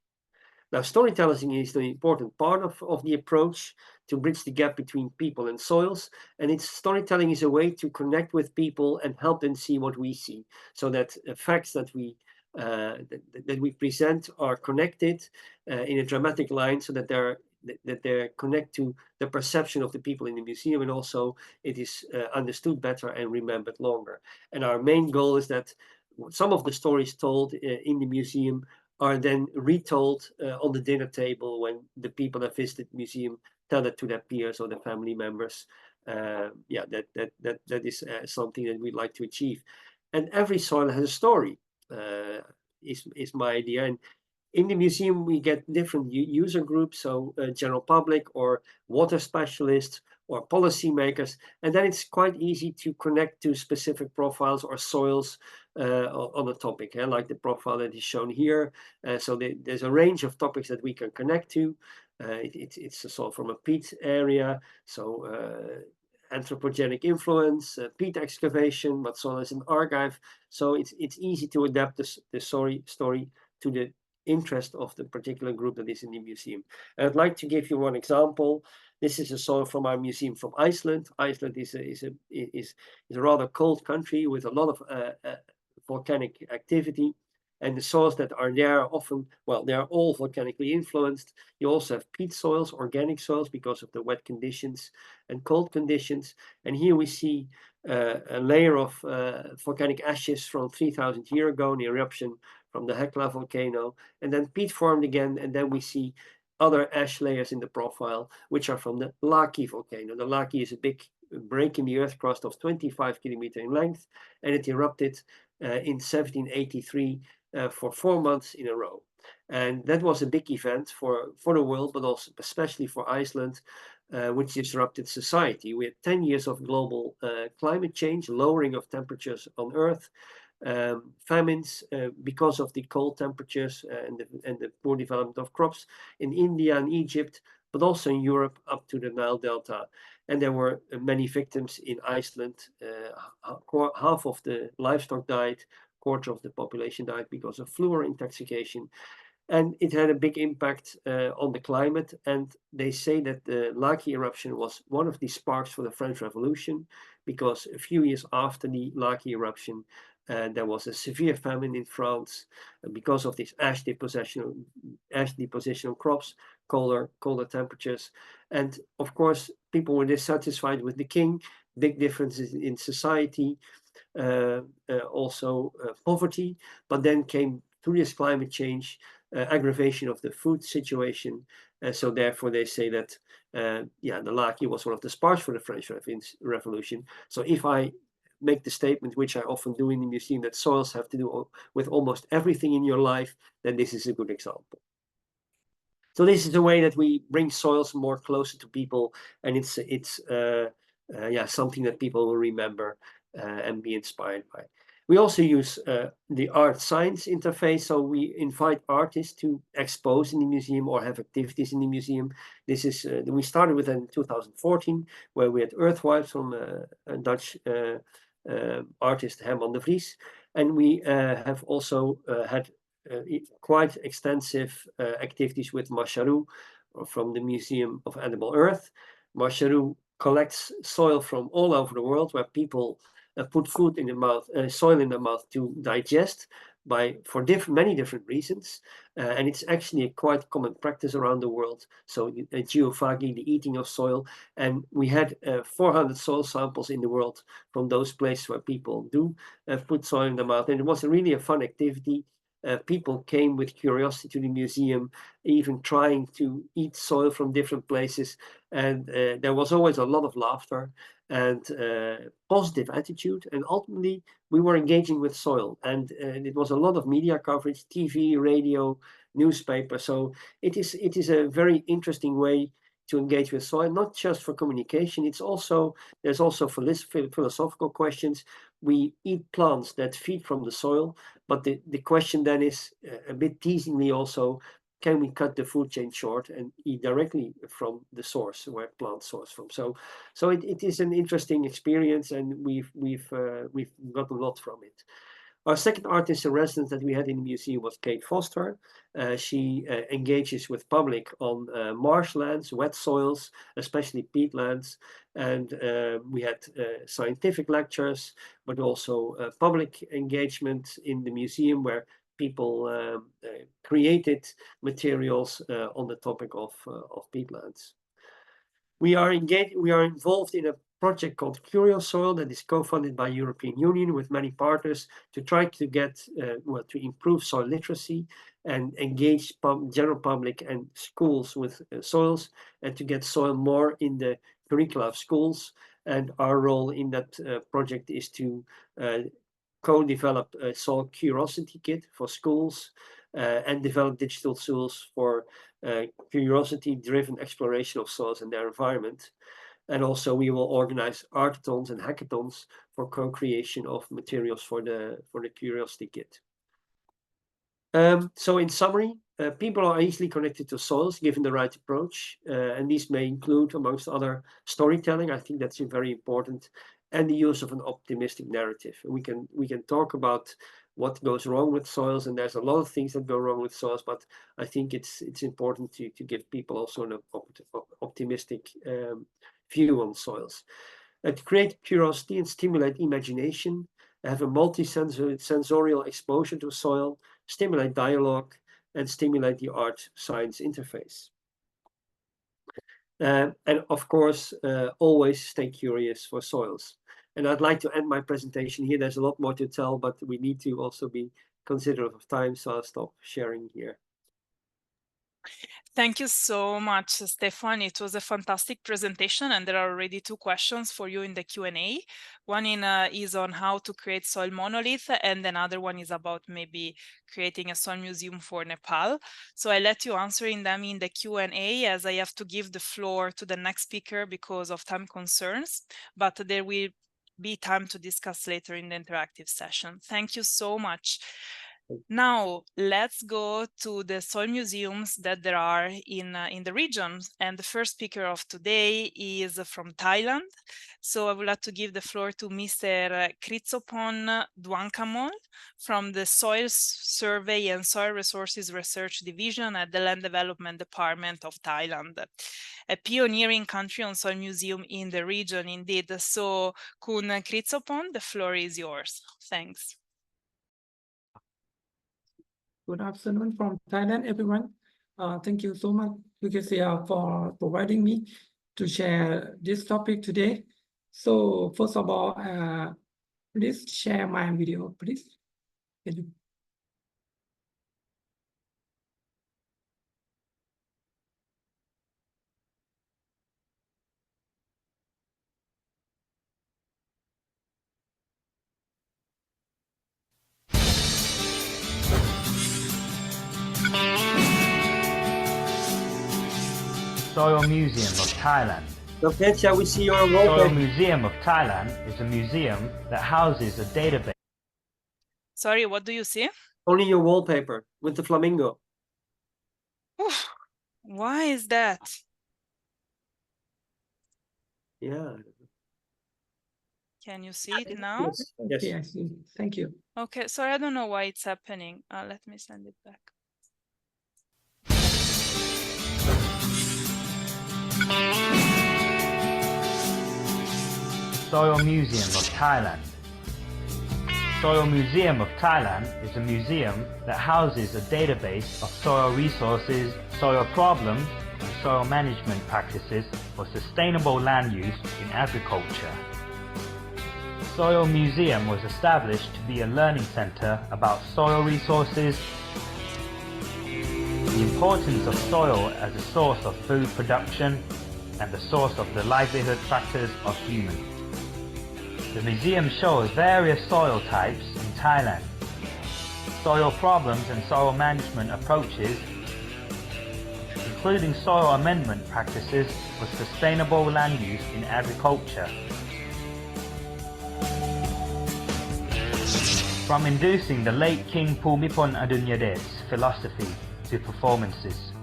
Now, storytelling is an important part of the approach to bridge the gap between people and soils, and storytelling is a way to connect with people and help them see what we see, so that facts that we present are connected in a dramatic line, so that they connect to the perception of the people in the museum, and also it is understood better and remembered longer. And our main goal is that some of the stories told in the museum are then retold on the dinner table, when the people that visit the museum tell it to their peers or their family members. Yeah, that is something that we'd like to achieve. And every soil has a story, is my idea. And In the museum, we get different user groups, so general public or water specialists or policymakers, and then it's quite easy to connect to specific profiles or soils on a topic, like the profile that is shown here. So there's a range of topics that we can connect to. It's a soil from a peat area, so anthropogenic influence, peat excavation, what soil is an archive. So it's easy to adapt the story to the interest of the particular group that is in the museum. And I'd like to give you one example. This is a soil from our museum from Iceland. Iceland is a rather cold country with a lot of volcanic activity. And the soils that are there are often, well, they are all volcanically influenced. You also have peat soils, organic soils, because of the wet conditions and cold conditions. And here we see a layer of volcanic ashes from 3,000 years ago, an eruption from the Hekla volcano, and then peat formed again, and then we see other ash layers in the profile, which are from the Laki volcano. The Laki is a big break in the earth crust of 25 kilometers in length, and it erupted in 1783 for 4 months in a row. And that was a big event for the world, but also especially for Iceland, which disrupted society. We had 10 years of global climate change, lowering of temperatures on Earth, famines because of the cold temperatures and the poor development of crops in India and Egypt, but also in Europe up to the Nile Delta. And there were many victims in Iceland. Half of the livestock died, quarter of the population died because of fluor intoxication. And it had a big impact on the climate. And they say that the Laki eruption was one of the sparks for the French Revolution, because a few years after the Laki eruption, there was a severe famine in France because of this ash deposition on crops, colder temperatures. And of course, people were dissatisfied with the king, big differences in society, also poverty, but then came through this climate change, aggravation of the food situation. So therefore they say that, the Laki was one of the sparks for the French Revolution. So if I make the statement, which I often do in the museum, that soils have to do with almost everything in your life, then this is a good example. So this is the way that we bring soils more closer to people, and it's something that people will remember and be inspired by. We also use the art-science interface, so we invite artists to expose in the museum or have activities in the museum. This is we started with in 2014, where we had Earthwipes from a Dutch artist, Herman de Vries, and we have also had quite extensive activities with Macharu from the Museum of Animal Earth. Macharu collects soil from all over the world, where people put food in the mouth, soil in the mouth to digest for many different reasons. And it's actually a quite common practice around the world. So geophagy, the eating of soil. And we had 400 soil samples in the world from those places where people do put soil in the mouth. And it was really a fun activity. People came with curiosity to the museum, even trying to eat soil from different places. And there was always a lot of laughter and positive attitude. And ultimately, we were engaging with soil. And it was a lot of media coverage, TV, radio, newspaper. So it is a very interesting way to engage with soil, not just for communication. There's also philosophical questions. We eat plants that feed from the soil, but the question then is a bit teasingly also, can we cut the food chain short and eat directly from the source where plants source from? So it is an interesting experience, and we've got a lot from it. Our second artist in residence that we had in the museum was Kate Foster. She engages with public on marshlands, wet soils, especially peatlands. And we had scientific lectures, but also public engagement in the museum, where people created materials on the topic of peatlands. We are involved in a project called CurioSoil that is co-funded by European Union with many partners to try to get to improve soil literacy and engage general public and schools with soils, and to get soil more in the curricula of schools. And our role in that project is to co-develop a soil curiosity kit for schools, and develop digital tools for curiosity-driven exploration of soils and their environment. And also we will organize artathons and hackathons for co-creation of materials for the Curiosity Kit. So in summary, people are easily connected to soils given the right approach, and these may include, amongst other, storytelling. I think that's very important, and the use of an optimistic narrative. And we can talk about what goes wrong with soils, and there's a lot of things that go wrong with soils, but I think it's important to give people also an optimistic view on soils. To create curiosity and stimulate imagination, have a multi-sensorial exposure to soil, stimulate dialogue, and stimulate the art-science interface. And of course, always stay curious for soils. And I'd like to end my presentation here. There's a lot more to tell, but we need to also be considerate of time, so I'll stop sharing here. Thank you so much, Stefan. It was a fantastic presentation, and there are already 2 questions for you in the Q&A. One is on how to create soil monolith, and another one is about maybe creating a soil museum for Nepal. So I let you answer them in the Q&A, as I have to give the floor to the next speaker because of time concerns, but there will be time to discuss later in the interactive session. Thank you so much. Now, let's go to the soil museums that there are in the region. And the first speaker of today is from Thailand. So I would like to give the floor to Mr. Kritsopon Duangkamol from the Soil Survey and Soil Resources Research Division at the Land Development Department of Thailand. A pioneering country on soil museum in the region, indeed. So, Kun Kritsopon, the floor is yours. Thanks. Good afternoon from Thailand, everyone. Thank you so much, UKCL, for providing me to share this topic today. So first of all, please share my video, please. Can you? Soil Museum of Thailand. Okay, shall we see your Soil wallpaper? Museum of Thailand is a museum that houses a database. Sorry, what do you see? Only your wallpaper with the flamingo. Oof, why is that? Yeah. Can you see it now? Yes. Okay, I see. Thank you. Okay, sorry, I don't know why it's happening. Let me send it back. Soil Museum of Thailand. Soil Museum of Thailand is a museum that houses a database of soil resources, soil problems, and soil management practices for sustainable land use in agriculture. Soil Museum was established to be a learning center about soil resources, the importance of soil as a source of food production, and the source of the livelihood factors of humans. The museum shows various soil types in Thailand, soil problems and soil management approaches, including soil amendment practices for sustainable land use in agriculture. From inducing the late King Bhumibol Adulyadej's philosophy to performances.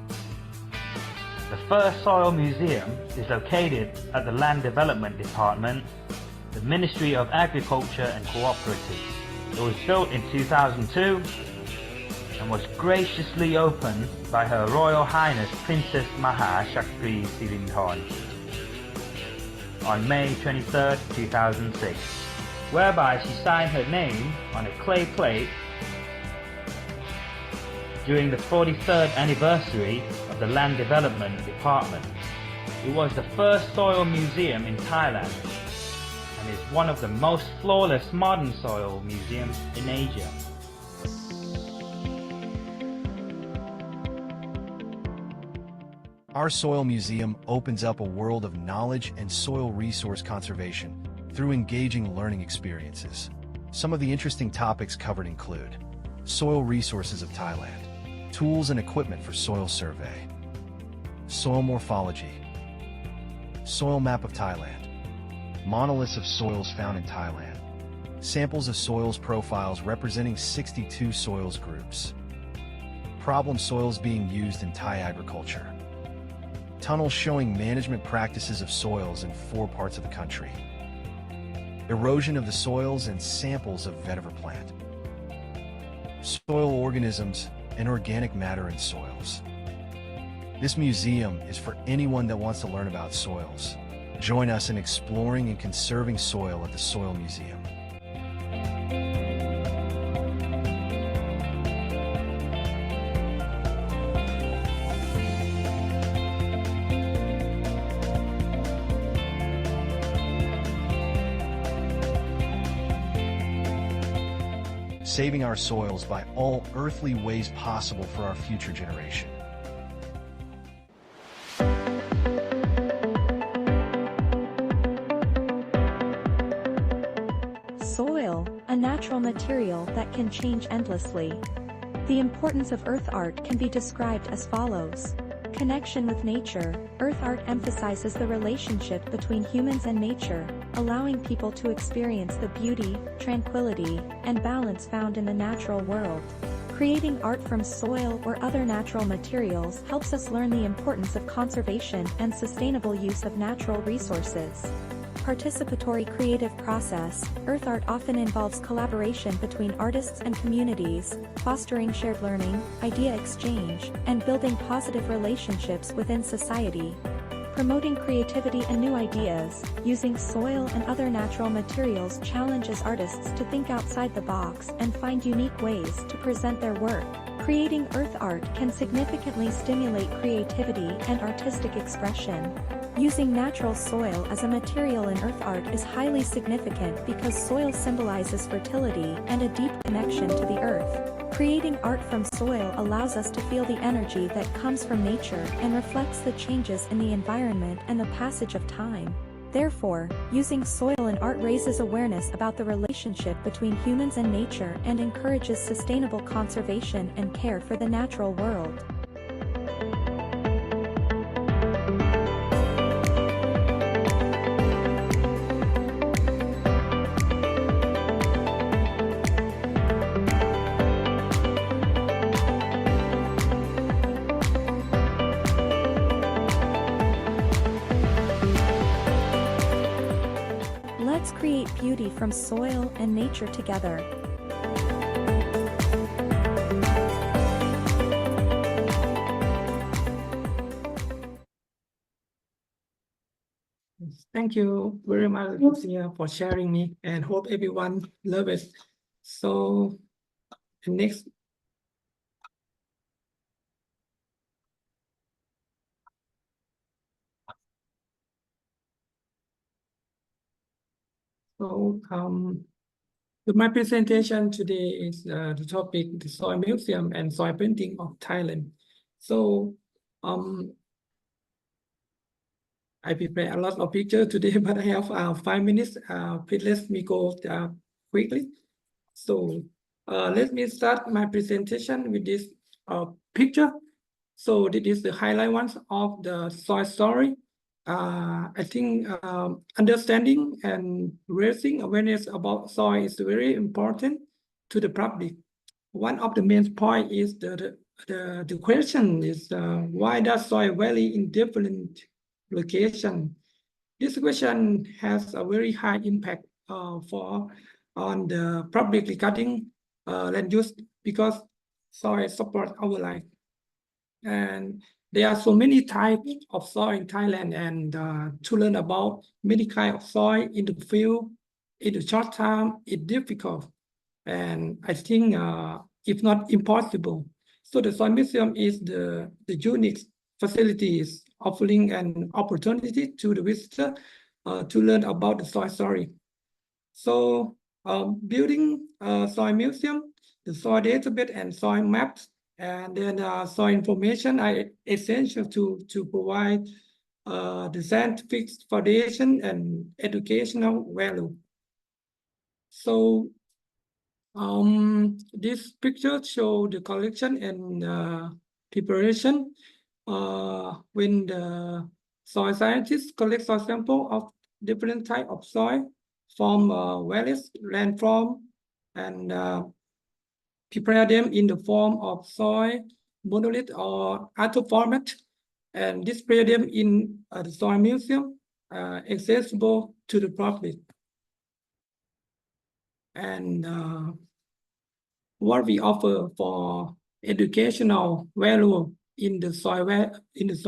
The first soil museum is located at the Land Development Department, the Ministry of Agriculture and Cooperatives. It was built in 2002 and was graciously opened by Her Royal Highness Princess Maha Shakri Sirinthorn on May 23, 2006, whereby she signed her name on a clay plate during the 43rd anniversary of the Land Development Department. It was the first soil museum in Thailand and is one of the most flawless modern soil museums in Asia. Our soil museum opens up a world of knowledge and soil resource conservation through engaging learning experiences. Some of the interesting topics covered include soil resources of Thailand, tools and equipment for soil survey, soil morphology, soil map of Thailand, monoliths of soils found in Thailand, samples of soils profiles representing 62 soils groups, problem soils being used in Thai agriculture, tunnels showing management practices of soils in 4 parts of the country, erosion of the soils and samples of vetiver plant, soil organisms and organic matter in soils. This museum is for anyone that wants to learn about soils. Join us in exploring and conserving soil at the Soil Museum. Saving our soils by all earthly ways possible for our future generation. Soil, a natural material that can change endlessly. The importance of earth art can be described as follows. Connection with nature. Earth art emphasizes the relationship between humans and nature, allowing people to experience the beauty, tranquility, and balance found in the natural world. Creating art from soil or other natural materials helps us learn the importance of conservation and sustainable use of natural resources. Participatory creative process. Earth art often involves collaboration between artists and communities, fostering shared learning, idea exchange, and building positive relationships within society. Promoting creativity and new ideas, using soil and other natural materials challenges artists to think outside the box and find unique ways to present their work. Creating earth art can significantly stimulate creativity and artistic expression. Using natural soil as a material in earth art is highly significant because soil symbolizes fertility and a deep connection to the earth. Creating art from soil allows us to feel the energy that comes from nature and reflects the changes in the environment and the passage of time. Therefore, using soil in art raises awareness about the relationship between humans and nature and encourages sustainable conservation and care for the natural world. Let's create beauty from soil and nature together. Thank you very much, Lucia, for sharing me, and hope everyone love it. So, next. So, my presentation today is the topic, the Soil Museum and Soil Painting of Thailand. So, I prepared a lot of pictures today, but I have 5 minutes. Please let me go quickly. So, let me start my presentation with this picture. So, this is the highlight ones of the soil story. I think understanding and raising awareness about soil is very important to the public. One of the main points is the question is why does soil vary in different locations? This question has a very high impact on the public regarding land use because soil supports our life. And there are so many types of soil in Thailand, and to learn about many kinds of soil in the field in the short time is difficult. And I think if not impossible. So the Soil Museum is the unique facilities offering an opportunity to the visitor to learn about the soil story. So building a soil museum, the soil database and soil maps, and then soil information are essential to provide the scientific foundation and educational value. So This picture show the collection and preparation. When the soil scientists collect soil sample of different type of soil from various landform and prepare them in the form of soil, monolith, or other format, and display them in the soil museum, accessible to the public. And what we offer for educational value in the soil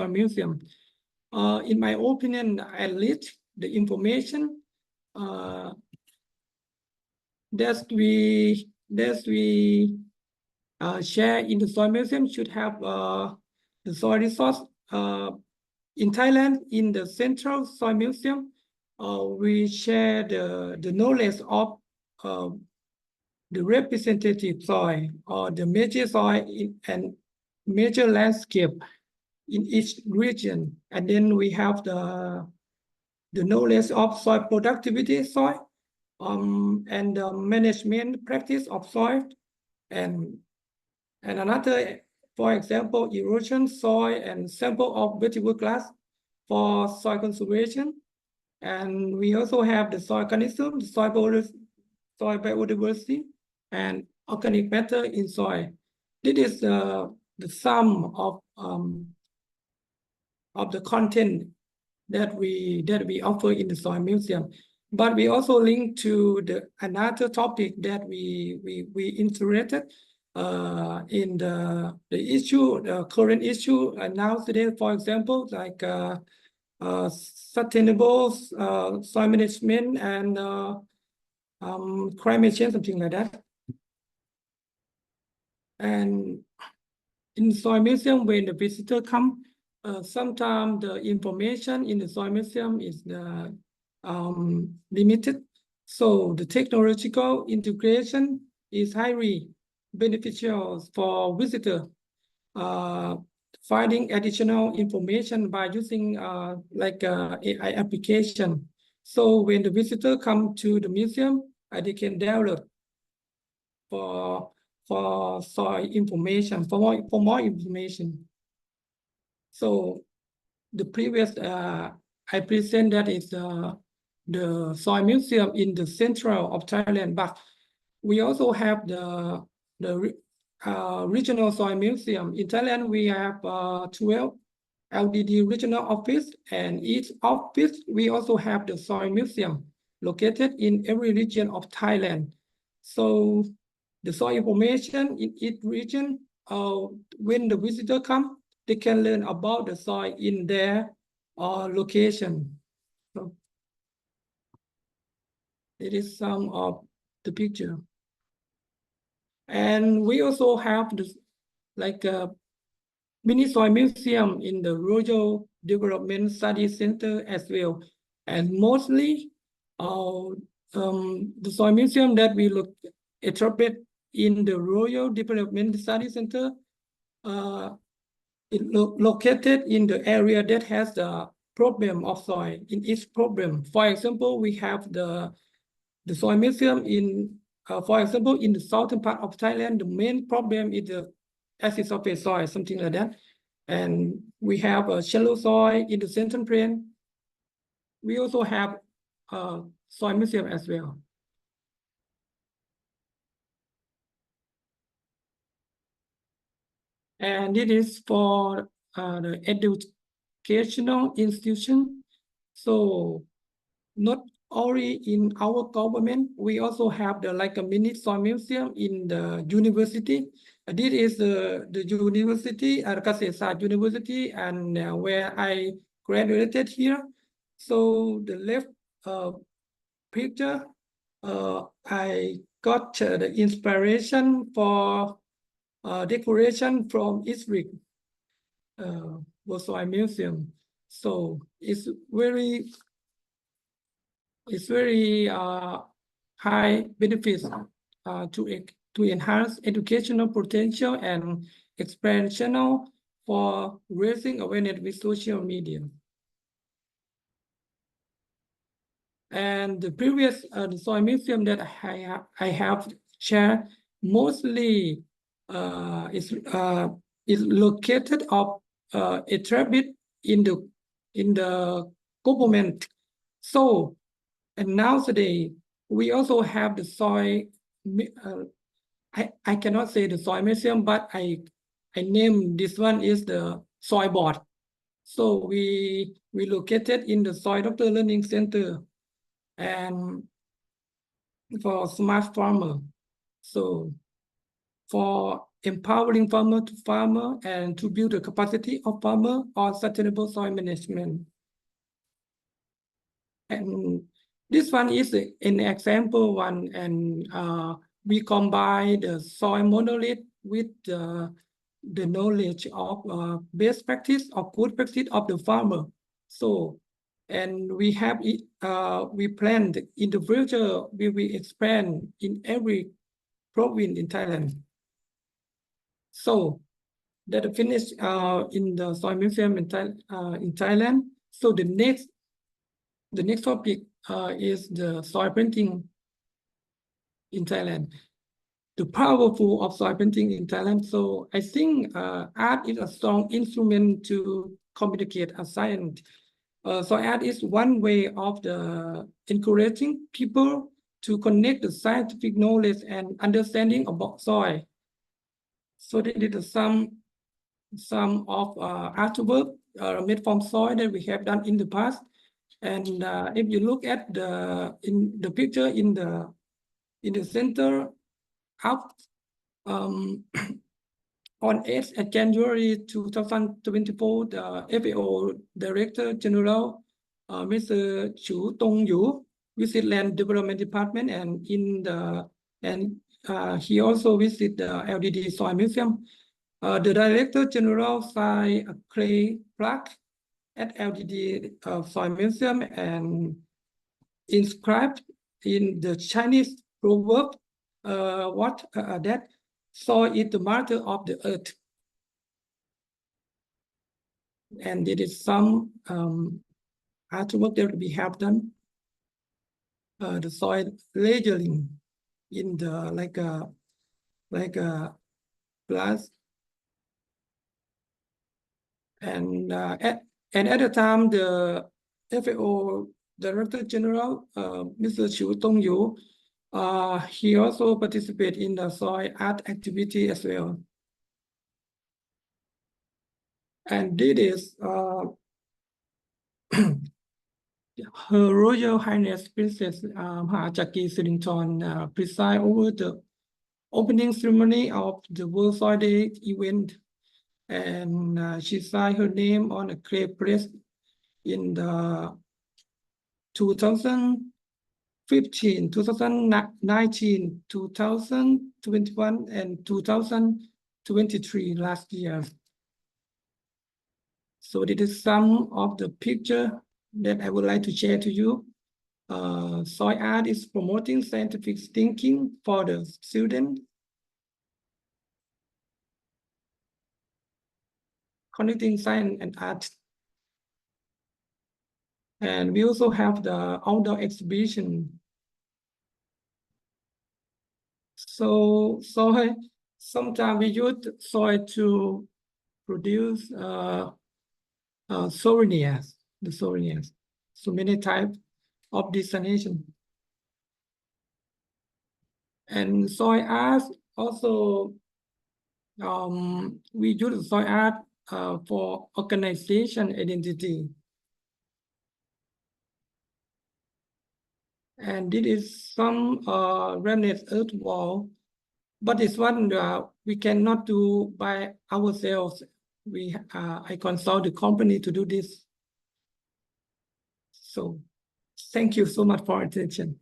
museum. In my opinion, at least the information that we share in the soil museum should have the soil resource. In Thailand, in the Central Soil Museum, we share the knowledge of the representative soil or the major soil and major landscape in each region. And then we have the knowledge of soil productivity soil and the management practice of soil. And another, for example, erosion soil and sample of vegetable grass for soil conservation. And we also have the soil organism, the soil biodiversity, and organic matter in soil. This is the sum of the content that we offer in the soil museum. But we also link to another topic that we interested in the issue, the current issue announced today, for example, like sustainable soil management and climate change, something like that. And in the soil museum, when the visitor come, sometimes the information in the soil museum is limited. So the technological integration is highly beneficial for visitor, finding additional information by using like AI application. So when the visitor come to the museum, they can download for soil information, for more information. So the previous I present that is the soil museum in the central of Thailand, but we also have the regional soil museum. In Thailand, we have 12 LDD regional office, and each office, we also have the soil museum located in every region of Thailand. So the soil information in each region, when the visitor come, they can learn about the soil in their location. So it is some of the picture. And we also have this like a mini soil museum in the Royal Development Study Center as well. And mostly the soil museum that we interpret in the Royal Development Study Center, located in the area that has the problem of soil in each problem. For example, we have the soil museum in, for example, in the southern part of Thailand, the main problem is the acid sulfate soil, something like that. And we have a shallow soil in the central plain. We also have a soil museum as well. And it is for the educational institution. So not only in our government, we also have like a mini soil museum in the university. This is the university, Kasetsart University, and where I graduated here. So the left picture, I got the inspiration for decoration from ISRIC, soil museum. So it's very high benefits to enhance educational potential and expansional for raising awareness with social media. And the previous the soil museum that I have share mostly is located of a bit in the government. So, and nowadays we also have the soil. I cannot say the soil museum, but I name this one is the soil board. So we located in the Soil Doctor Learning Center and for smart farmer. So for empowering farmer to farmer and to build the capacity of farmer on sustainable soil management. And this one is an example one, and we combine the soil monolith with the knowledge of best practice or good practice of the farmer. So, and we have we plan in the future we will expand in every province in Thailand. So that finished in the soil museum in Thailand. So the next topic is the soil printing in Thailand. The powerful of soil printing in Thailand. So I think art is a strong instrument to communicate a science. So art is one way of encouraging people to connect the scientific knowledge and understanding about soil. So this is some of artwork made from soil that we have done in the past. And if you look at the picture in the center up on 8th January 2024, the FAO Director General, Mr. Chu Tong-yu, visit Land Development Department, and he also visited the LDD Soil Museum. The Director General signed a clay plaque at LDD Soil Museum and inscribed in the Chinese proverb that soil is the mother of the earth. And it is some artwork that we have done. The soil layering in the like a glass. And at the time, the FAO Director General, Mr. Chu Tong-yu, he also participated in the soil art activity as well. And this is Her Royal Highness Princess Mahachaki Sirinthorn preside over the opening ceremony of the World Soil Day event. And she signed her name on a clay press in the 2015, 2019, 2021, and 2023 last year. So this is some of the picture that I would like to share to you. Soil art is promoting scientific thinking for the students, connecting science and art. And we also have the outdoor exhibition. So soil, sometimes we use soil to produce souvenirs, the souvenirs. So many types of destination. And soil art also, we use soil art for organization identity. And this is some remnant earth wall, but this one we cannot do by ourselves. I consult the company to do this. So thank you so much for attention.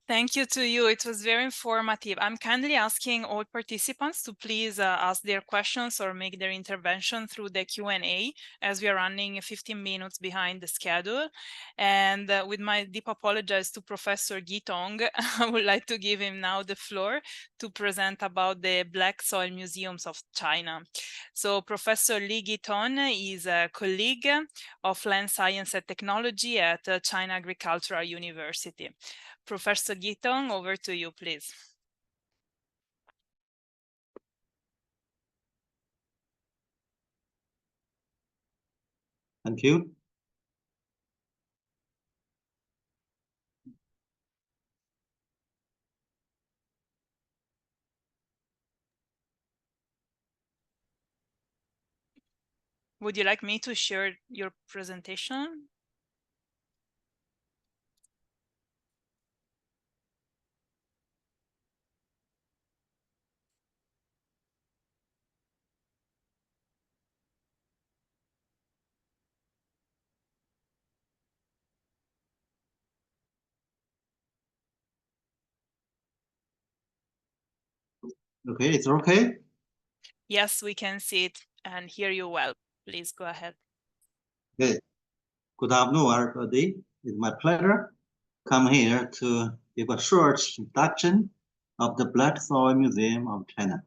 Thank you to you. It was very informative. I'm kindly asking all participants to please ask their questions or make their intervention through the Q&A, as we are running 15 minutes behind the schedule. And with my deep apologies to Professor Gui Tong, I would like to give him now the floor to present about the Black Soil Museums of China. So Professor Li Guitong is a colleague of Land Science and Technology at China Agricultural University. Professor Guitong, over to you, please. Thank you. Would you like me to share your presentation? Okay, it's okay. Yes, we can see it and hear you well. Please go ahead. Okay. Good afternoon, everybody. It's my pleasure to come here to give a short introduction of the Black Soil Museum of China.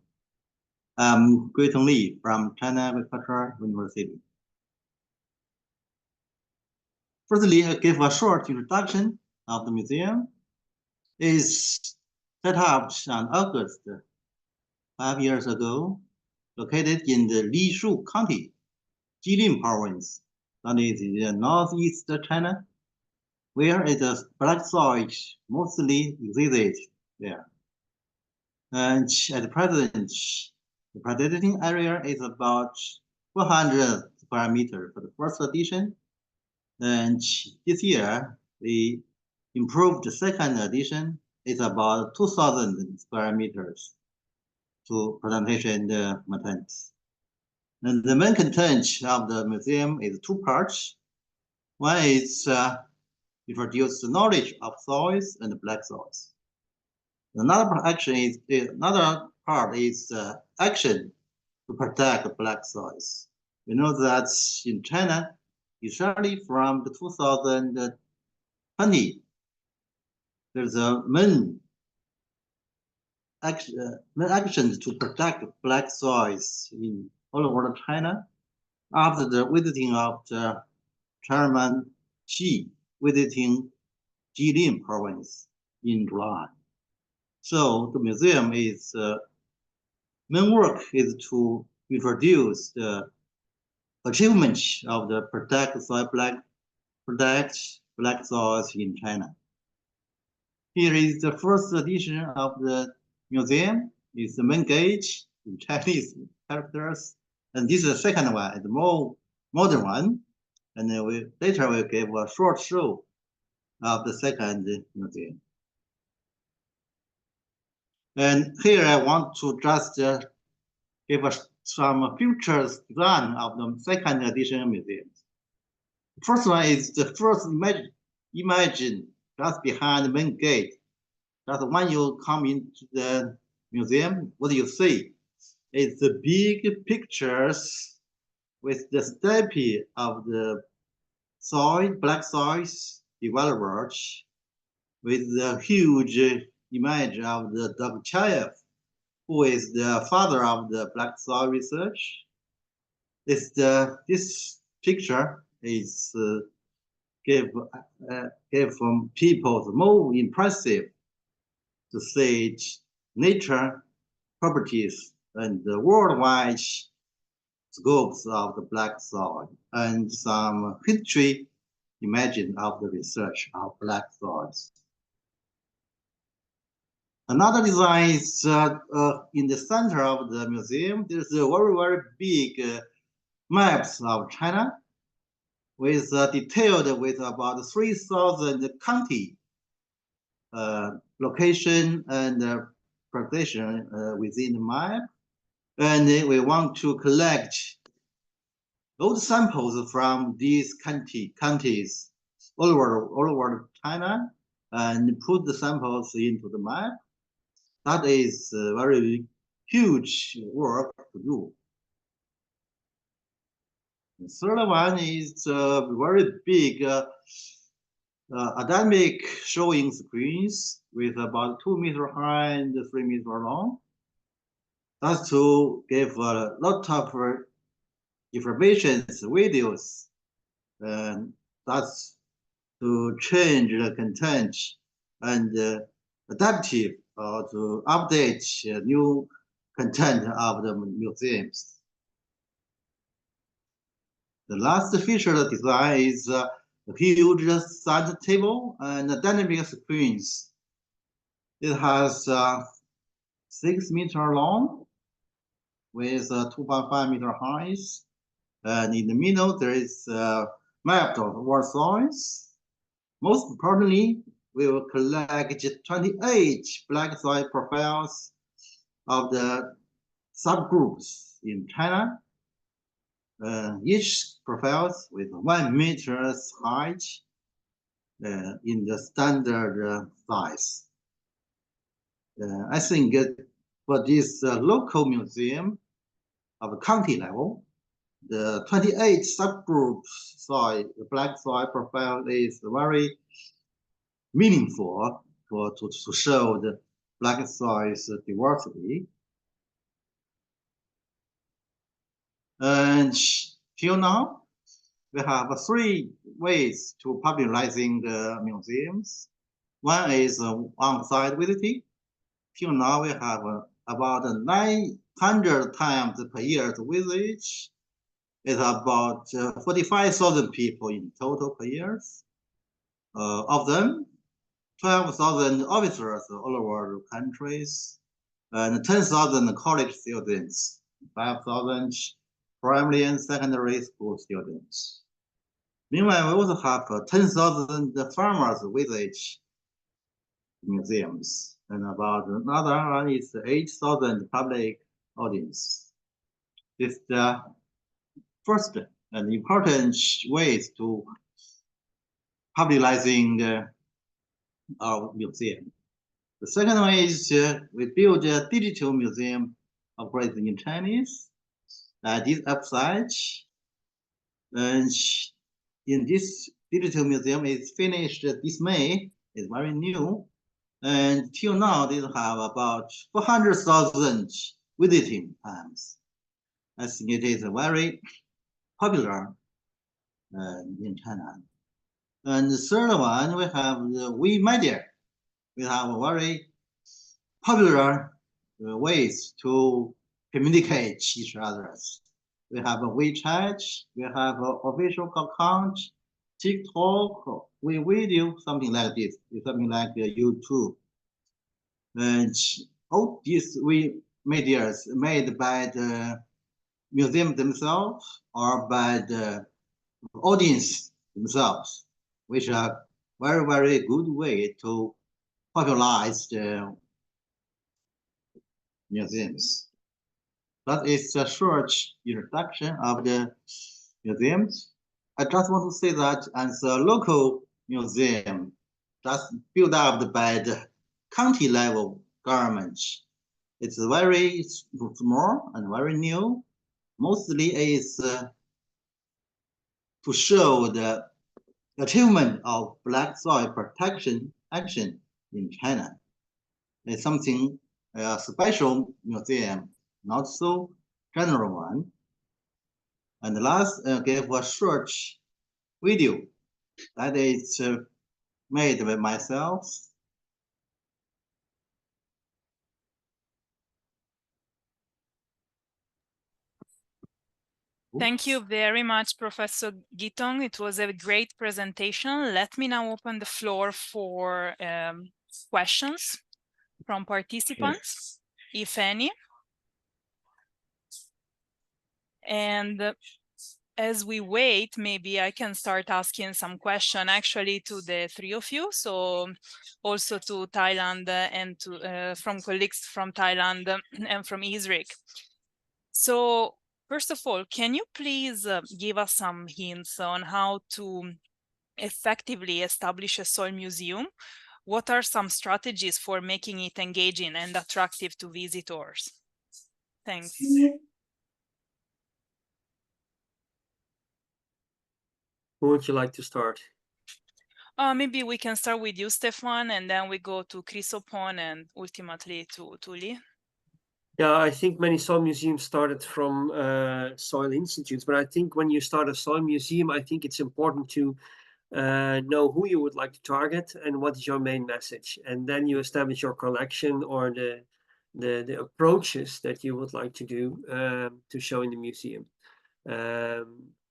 I'm Guitong Li from China Agricultural University. Firstly, I give a short introduction of the museum. It's set up on August 5 years ago, located in the Lishu County, Jilin Province, that is in northeast China, where it is black soil mostly existed there. And at present, the predating area is about 400 square meters for the first edition. And this year, we improved the second edition. It's about 2,000 square meters to presentation materials. And the main content of the museum is two parts. One is introduce the knowledge of soils and black soils. Another part is action to protect black soils. We know that in China, especially from the 2020, there's a main action to protect black soils in all over China after the visiting of the Chairman Xi visiting Jilin province in July. So the museum is main work is to introduce the achievements of the protect black soils in China. Here is the first edition of the museum. It's the main gate in Chinese characters, and this is the second one, the more modern one. And then later we'll give a short show of the second museum. And here I want to just give us some pictures design of the second edition museum. The first one is the first imagine just behind the main gate. That's when you come into the museum, what do you see? It's the big pictures with the statue of the soil, black soils developers, with the huge image of the Dr. Chayev, who is the father of the black soil research. This picture is give from people the more impressive to see nature properties and the worldwide scopes of the black soil and some history imagine of the research of black soils. Another design is in the center of the museum. There's a very, very big maps of China with detailed with about 3,000 county location and precision within the map. And we want to collect those samples from these counties all over China and put the samples into the map. That is very huge work to do. The third one is a very big academic showing screens with about 2 meters high and 3 meters long. That's to give a lot of information, videos, and that's to change the content and adaptive to update new content of the museums. The last feature of the design is a huge side table and dynamic screens. It has 6 meter long with 2.5 meter height. And in the middle, there is map of world soils. Most importantly, we will collect 28 black soil profiles of the subgroups in China. Each profiles with 1 meter height in the standard size. I think for this local museum of county level, the 28 subgroups soil, the black soil profile is very meaningful to show the black soil's diversity. And till now, we have 3 ways to popularizing the museums. One is on-site visiting. Till now, we have about 900 times per year to visit. It's about 45,000 people in total per year. Of them, 12,000 officers all over the countries, and 10,000 college students, 5,000 primary and secondary school students. Meanwhile, we also have 10,000 farmers visit museums, and about another one is 8,000 public audience. This is the first and important ways to popularizing our museum. The second way is we build a digital museum operating in Chinese. This website, and in this digital museum is finished this May. It's very new, and till now they have about 400,000 visiting times. I think it is very popular in China. And the third one, we have the WeMedia. We have very popular ways to communicate each other. We have a WeChat, we have an official account, TikTok, WeVideo, something like this, something like YouTube. And all these WeMedia made by the museum themselves or by the audience themselves, which are very, very good way to popularize the museums. That is a short introduction of the museums. I just want to say that as a local museum that's built up by the county level government, it's very small and very new. Mostly is to show the achievement of black soil protection action in China. It's something a special museum, not so general one. And last, gave a short video that is made by myself. Thank you very much, Professor Gitong. It was a great presentation. Let me now open the floor for questions from participants, if any. And as we wait, maybe I can start asking some question actually to the 3 of you. So also to Thailand and to from colleagues from Thailand and from ISRIC. So first of all, can you please give us some hints on how to effectively establish a soil museum? What are some strategies for making it engaging and attractive to visitors? Thanks. Who would you like to start? Maybe we can start with you, Stefan, and then we go to Chrysopon and ultimately to Lee. Yeah, I think many soil museums started from soil institutes, but I think when you start a soil museum, I think it's important to know who you would like to target and what is your main message. And then you establish your collection or the approaches that you would like to do to show in the museum.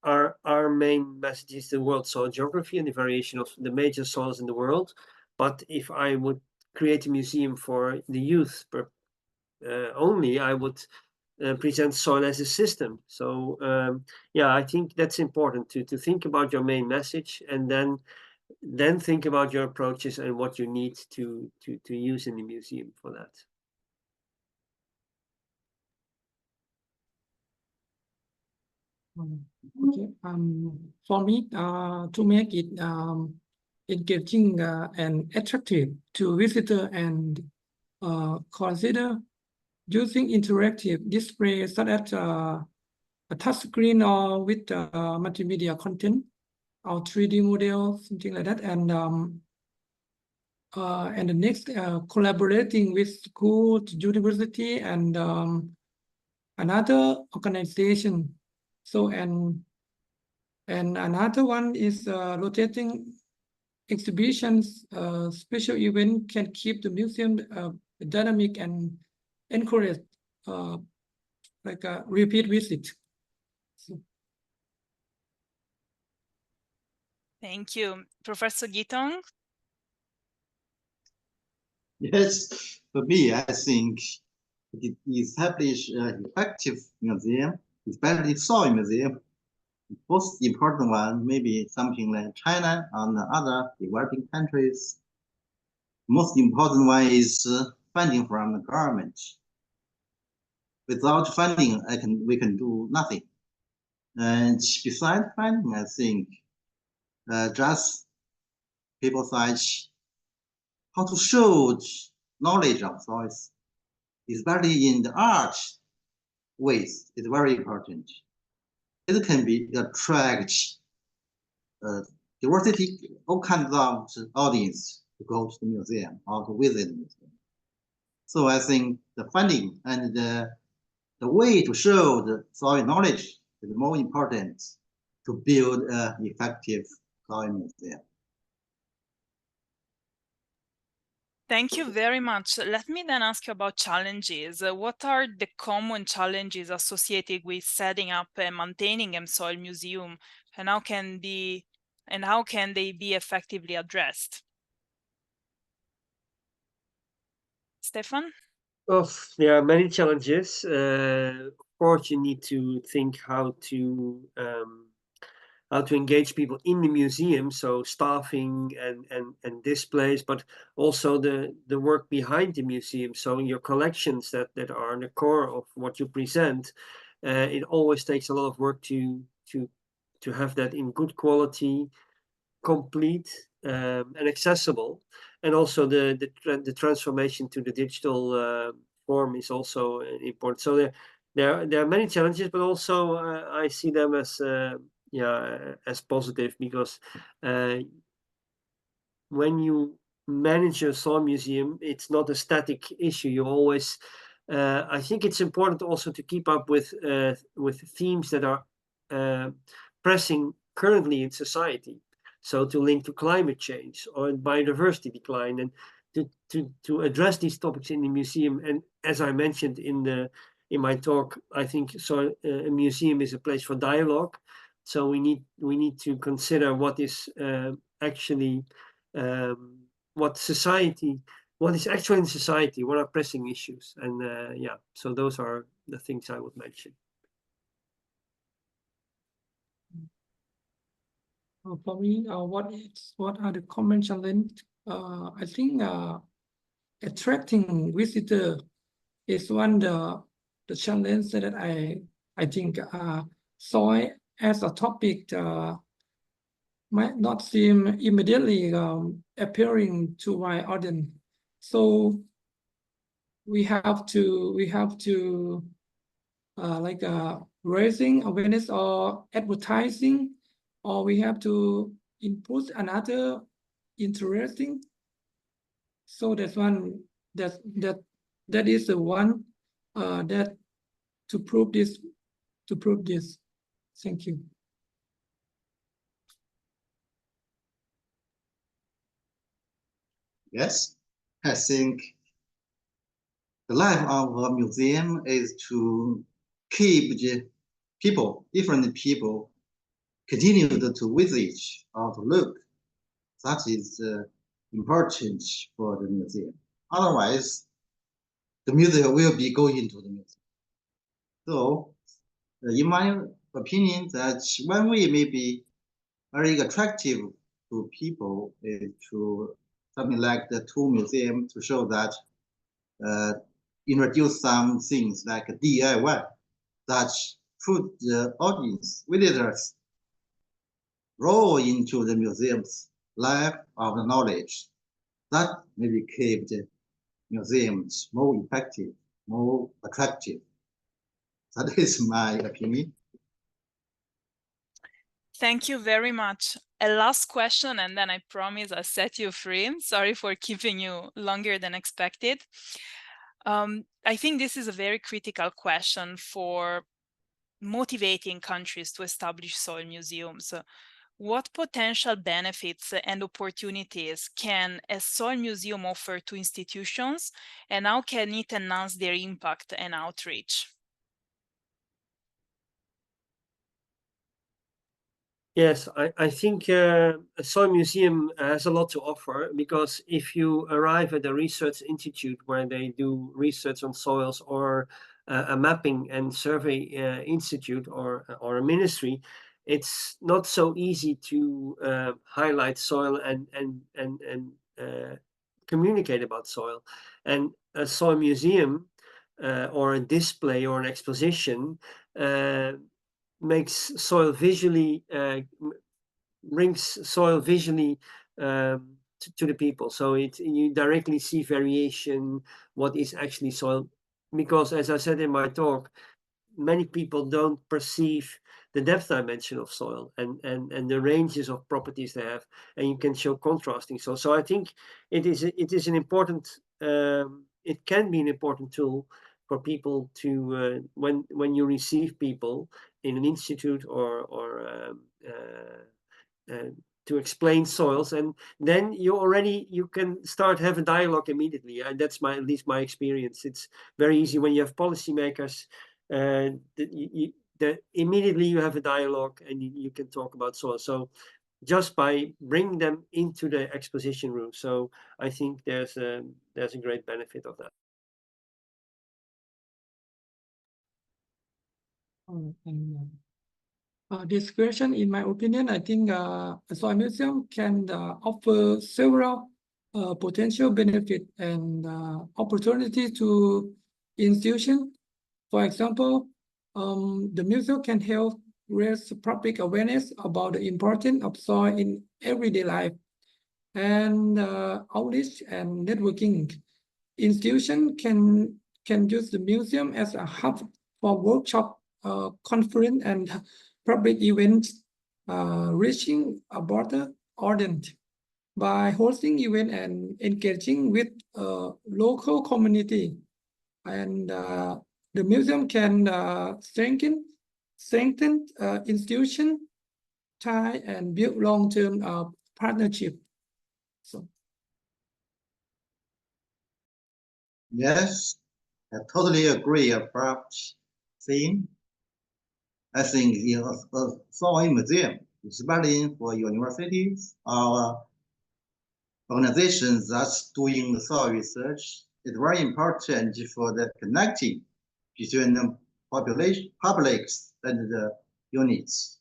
our main message is the world soil geography and the variation of the major soils in the world. But if I would create a museum for the youth only, I would present soil as a system. So yeah, I think that's important to think about your main message, and then think about your approaches and what you need to use in the museum for that. Okay. For me, to make it engaging and attractive to visitor, and consider using interactive displays such as a touchscreen or with multimedia content or 3D models, something like that. And the next, collaborating with schools, university, and another organization. So and another one is rotating exhibitions. Special event can keep the museum dynamic and encourage like a repeat visit. So. Thank you. Professor Gitong? Yes, for me, I think it establish an effective museum, especially soil museum. Most important one, maybe something like China and other developing countries. Most important one is funding from the government. Without funding, we can do nothing. And besides funding, I think just people such how to show knowledge of soils, especially in the art ways, is very important. It can be attract diversity, all kinds of audience to go to the museum or to visit the museum. So I think the funding and the way to show the soil knowledge is more important to build an effective soil museum. Thank you very much. Let me then ask you about challenges. What are the common challenges associated with setting up and maintaining a soil museum, and how can they be effectively addressed? Stefan? Oh, there are many challenges. Of course, you need to think how to engage people in the museum, so staffing and displays, but also the work behind the museum. So your collections that are the core of what you present, it always takes a lot of work to have that in good quality, complete, and accessible. And also the transformation to the digital form is also important. So there are many challenges, but also I see them as as positive, because when you manage a soil museum, it's not a static issue. You always, I think it's important also to keep up with themes that are pressing currently in society. So to link to climate change or biodiversity decline, and to address these topics in the museum. And as I mentioned in my talk, I think so a museum is a place for dialogue. So we need to consider what is actually what is actually in society, what are pressing issues, and yeah. So those are the things I would mention. For me, what are the common challenges? I think attracting visitor is one the challenge that I think soil as a topic might not seem immediately appearing to my audience. So we have to like raising awareness or advertising, or we have to input another interesting. So that's one that is the one that to prove this. Thank you. Yes, I think the life of a museum is to keep the people, different people, continue to visit or to look. That is important for the museum. Otherwise, the museum will be going to the museum. So, in my opinion, that one way may be very attractive to people to something like the tool museum to show that introduce some things like DIY that put the audience visitors roll into the museum's life of the knowledge. That maybe keep the museums more effective, more attractive. That is my opinion. Thank you very much. A last question, and then I promise I'll set you free. Sorry for keeping you longer than expected. I think this is a very critical question for motivating countries to establish soil museums. What potential benefits and opportunities can a soil museum offer to institutions, and how can it enhance their impact and outreach? Yes, I think a soil museum has a lot to offer, because if you arrive at a research institute where they do research on soils, or a mapping and survey institute, or a ministry, it's not so easy to highlight soil and communicate about soil. And a soil museum or a display or an exposition makes soil visually, brings soil visually to the people. So you directly see variation, what is actually soil. Because as I said in my talk, many people don't perceive the depth dimension of soil and the ranges of properties they have, and you can show contrasting. So I think it is an important, it can be an important tool for people to, when you receive people in an institute or to explain soils, and then you can start have a dialogue immediately. And that's at least my experience. It's very easy when you have policymakers, that immediately you have a dialogue and you can talk about soil. So just by bringing them into the exposition room. So I think there's a great benefit of that. This question, in my opinion, I think a soil museum can offer several potential benefits and opportunities to institutions. For example, the museum can help raise public awareness about the importance of soil in everyday life, and outreach and networking. Institutions can use the museum as a hub for workshop, conference, and public events, reaching a broader audience. By hosting events and engaging with local community, and the museum can strengthen institution tie and build long-term partnership. So. Yes, I totally agree about theme. I think in a soil museum, especially for universities or organizations that's doing the soil research, it's very important for the connecting between the publics and the units.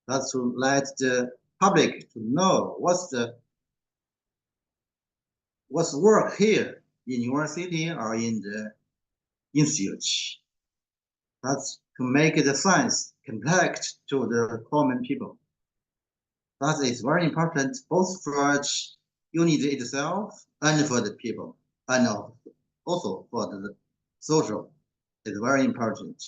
That's to let the public to know what's work here in university or in the institute. That's to make the science connect to the common people. That is very important both for the unit itself and for the people, and also for the social. It's very important.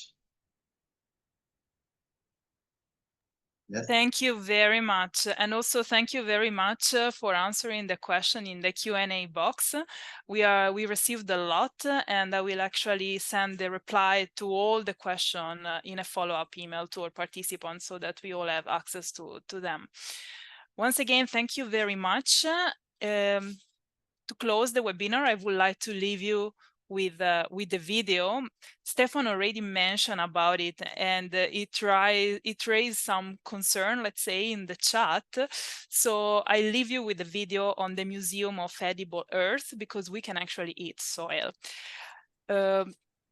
Yes. Thank you very much. And also thank you very much for answering the question in the Q&A box. We received a lot, and I will actually send the reply to all the questions in a follow-up email to our participants so that we all have access to them. Once again, thank you very much. To close the webinar, I would like to leave you with the video. Stefan already mentioned about it, and it raised some concern, let's say, in the chat. So I leave you with the video on the Museum of Edible Earth, because we can actually eat soil.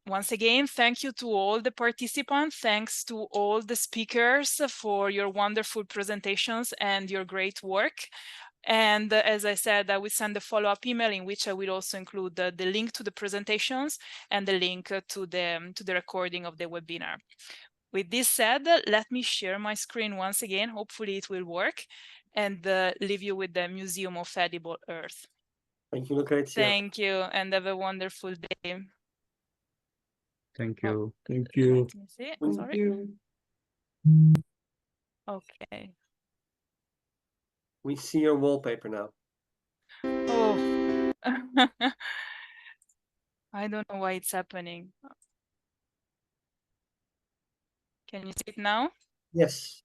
Once again, thank you to all the participants. Thanks to all the speakers for your wonderful presentations and your great work. And as I said, I will send a follow-up email in which I will also include the link to the presentations and the link to the recording of the webinar. With this said, let me share my screen once again. Hopefully it will work, and leave you with the Museum of Edible Earth. Thank you, Lucrezia. Thank you, and have a wonderful day. Thank you. Thank you. Let me see. Thank Sorry. you. Okay. We see your wallpaper now. Oh. I don't know why it's happening. Can you see it now? Yes.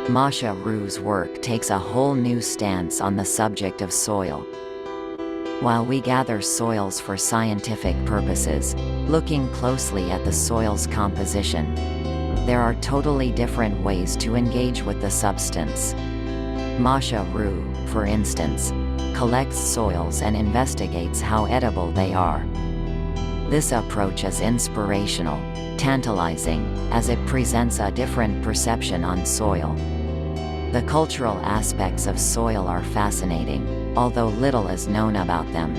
Masha Ru's work takes a whole new stance on the subject of soil. While we gather soils for scientific purposes, looking closely at the soil's composition, there are totally different ways to engage with the substance. Masha Ru, for instance, collects soils and investigates how edible they are. This approach is inspirational, tantalizing, as it presents a different perception on soil. The cultural aspects of soil are fascinating, although little is known about them.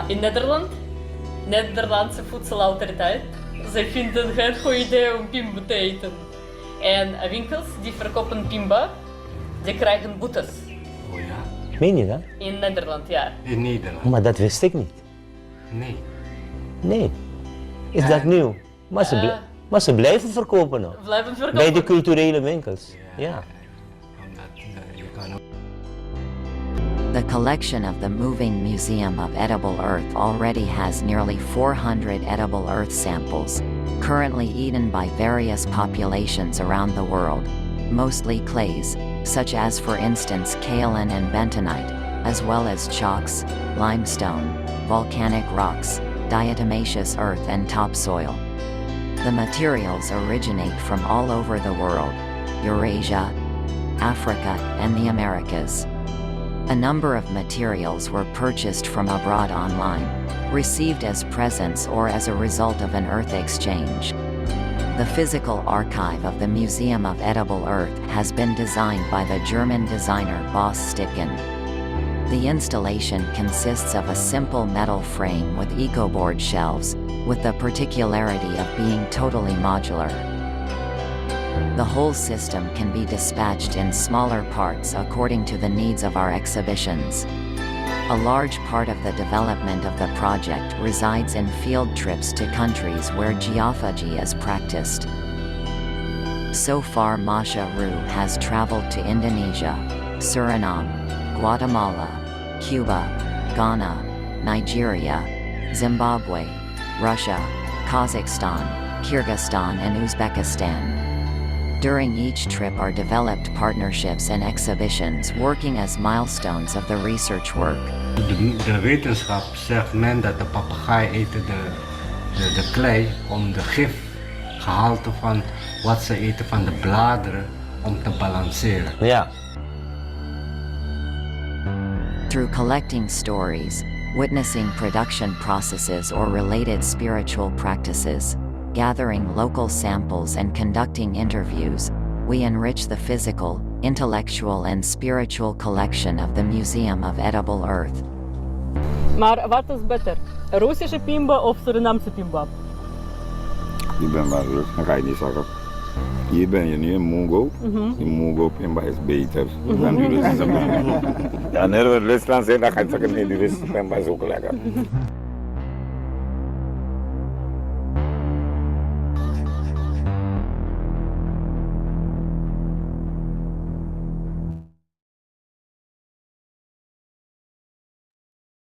In Nederland, Nederlandse voedselautoriteit, zij vinden geen goed idee om pimba te eten. En winkels die verkopen pimba, die krijgen boetes. Oh ja? Meen je dat? In Nederland, ja. In Nederland? Maar dat wist ik niet. Nee. Nee. Is dat nieuw? Maar ze blijven verkopen nog. Blijven verkopen. Bij de culturele winkels. Ja. The collection of the Moving Museum of Edible Earth already has nearly 400 edible earth samples, currently eaten by various populations around the world, mostly clays, such as for instance kaolin and bentonite, as well as chalks, limestone, volcanic rocks, diatomaceous earth and topsoil. The materials originate from all over the world, Eurasia, Africa, and the Americas. A number of materials were purchased from abroad online, received as presents or as a result of an earth exchange. The physical archive of the Museum of Edible Earth has been designed by the German designer Boss Sticken. The installation consists of a simple metal frame with ecoboard shelves, with the particularity of being totally modular. The whole system can be dispatched in smaller parts according to the needs of our exhibitions. A large part of the development of the project resides in field trips to countries where geophagy is practiced. So far, Masha Ru has traveled to Indonesia, Suriname, Guatemala, Cuba, Ghana, Nigeria, Zimbabwe, Russia, Kazakhstan, Kyrgyzstan, and Uzbekistan. During each trip are developed partnerships and exhibitions working as milestones of the research work. De wetenschap zegt men dat de papegaai eten de klei om de gifgehalte van wat ze eten van de bladeren om te balanceren. Ja. Through collecting stories, witnessing production processes or related spiritual practices, gathering local samples and conducting interviews, we enrich the physical, intellectual and spiritual collection of the Museum of Edible Earth. Maar wat is beter? Russische pimba of Surinaamse pimba? Ik ben wel Rus, dan ga je niet zeggen. Hier ben je nu in Mungo. Die Mungo pimba is beter dan die Russische pimba. Ja, net wat Rusland zegt, dan ga je zeggen, nee, die Russische pimba is ook lekker.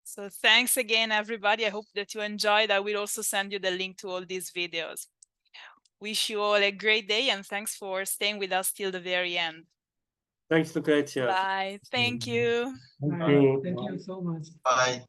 So thanks again, everybody. I hope that you enjoyed. I will also send you the link to all these videos. wish you all a great day and thanks for staying with us till the very end. Thanks, Lucrezia. Bye. Thank you. Thank you so much. Bye.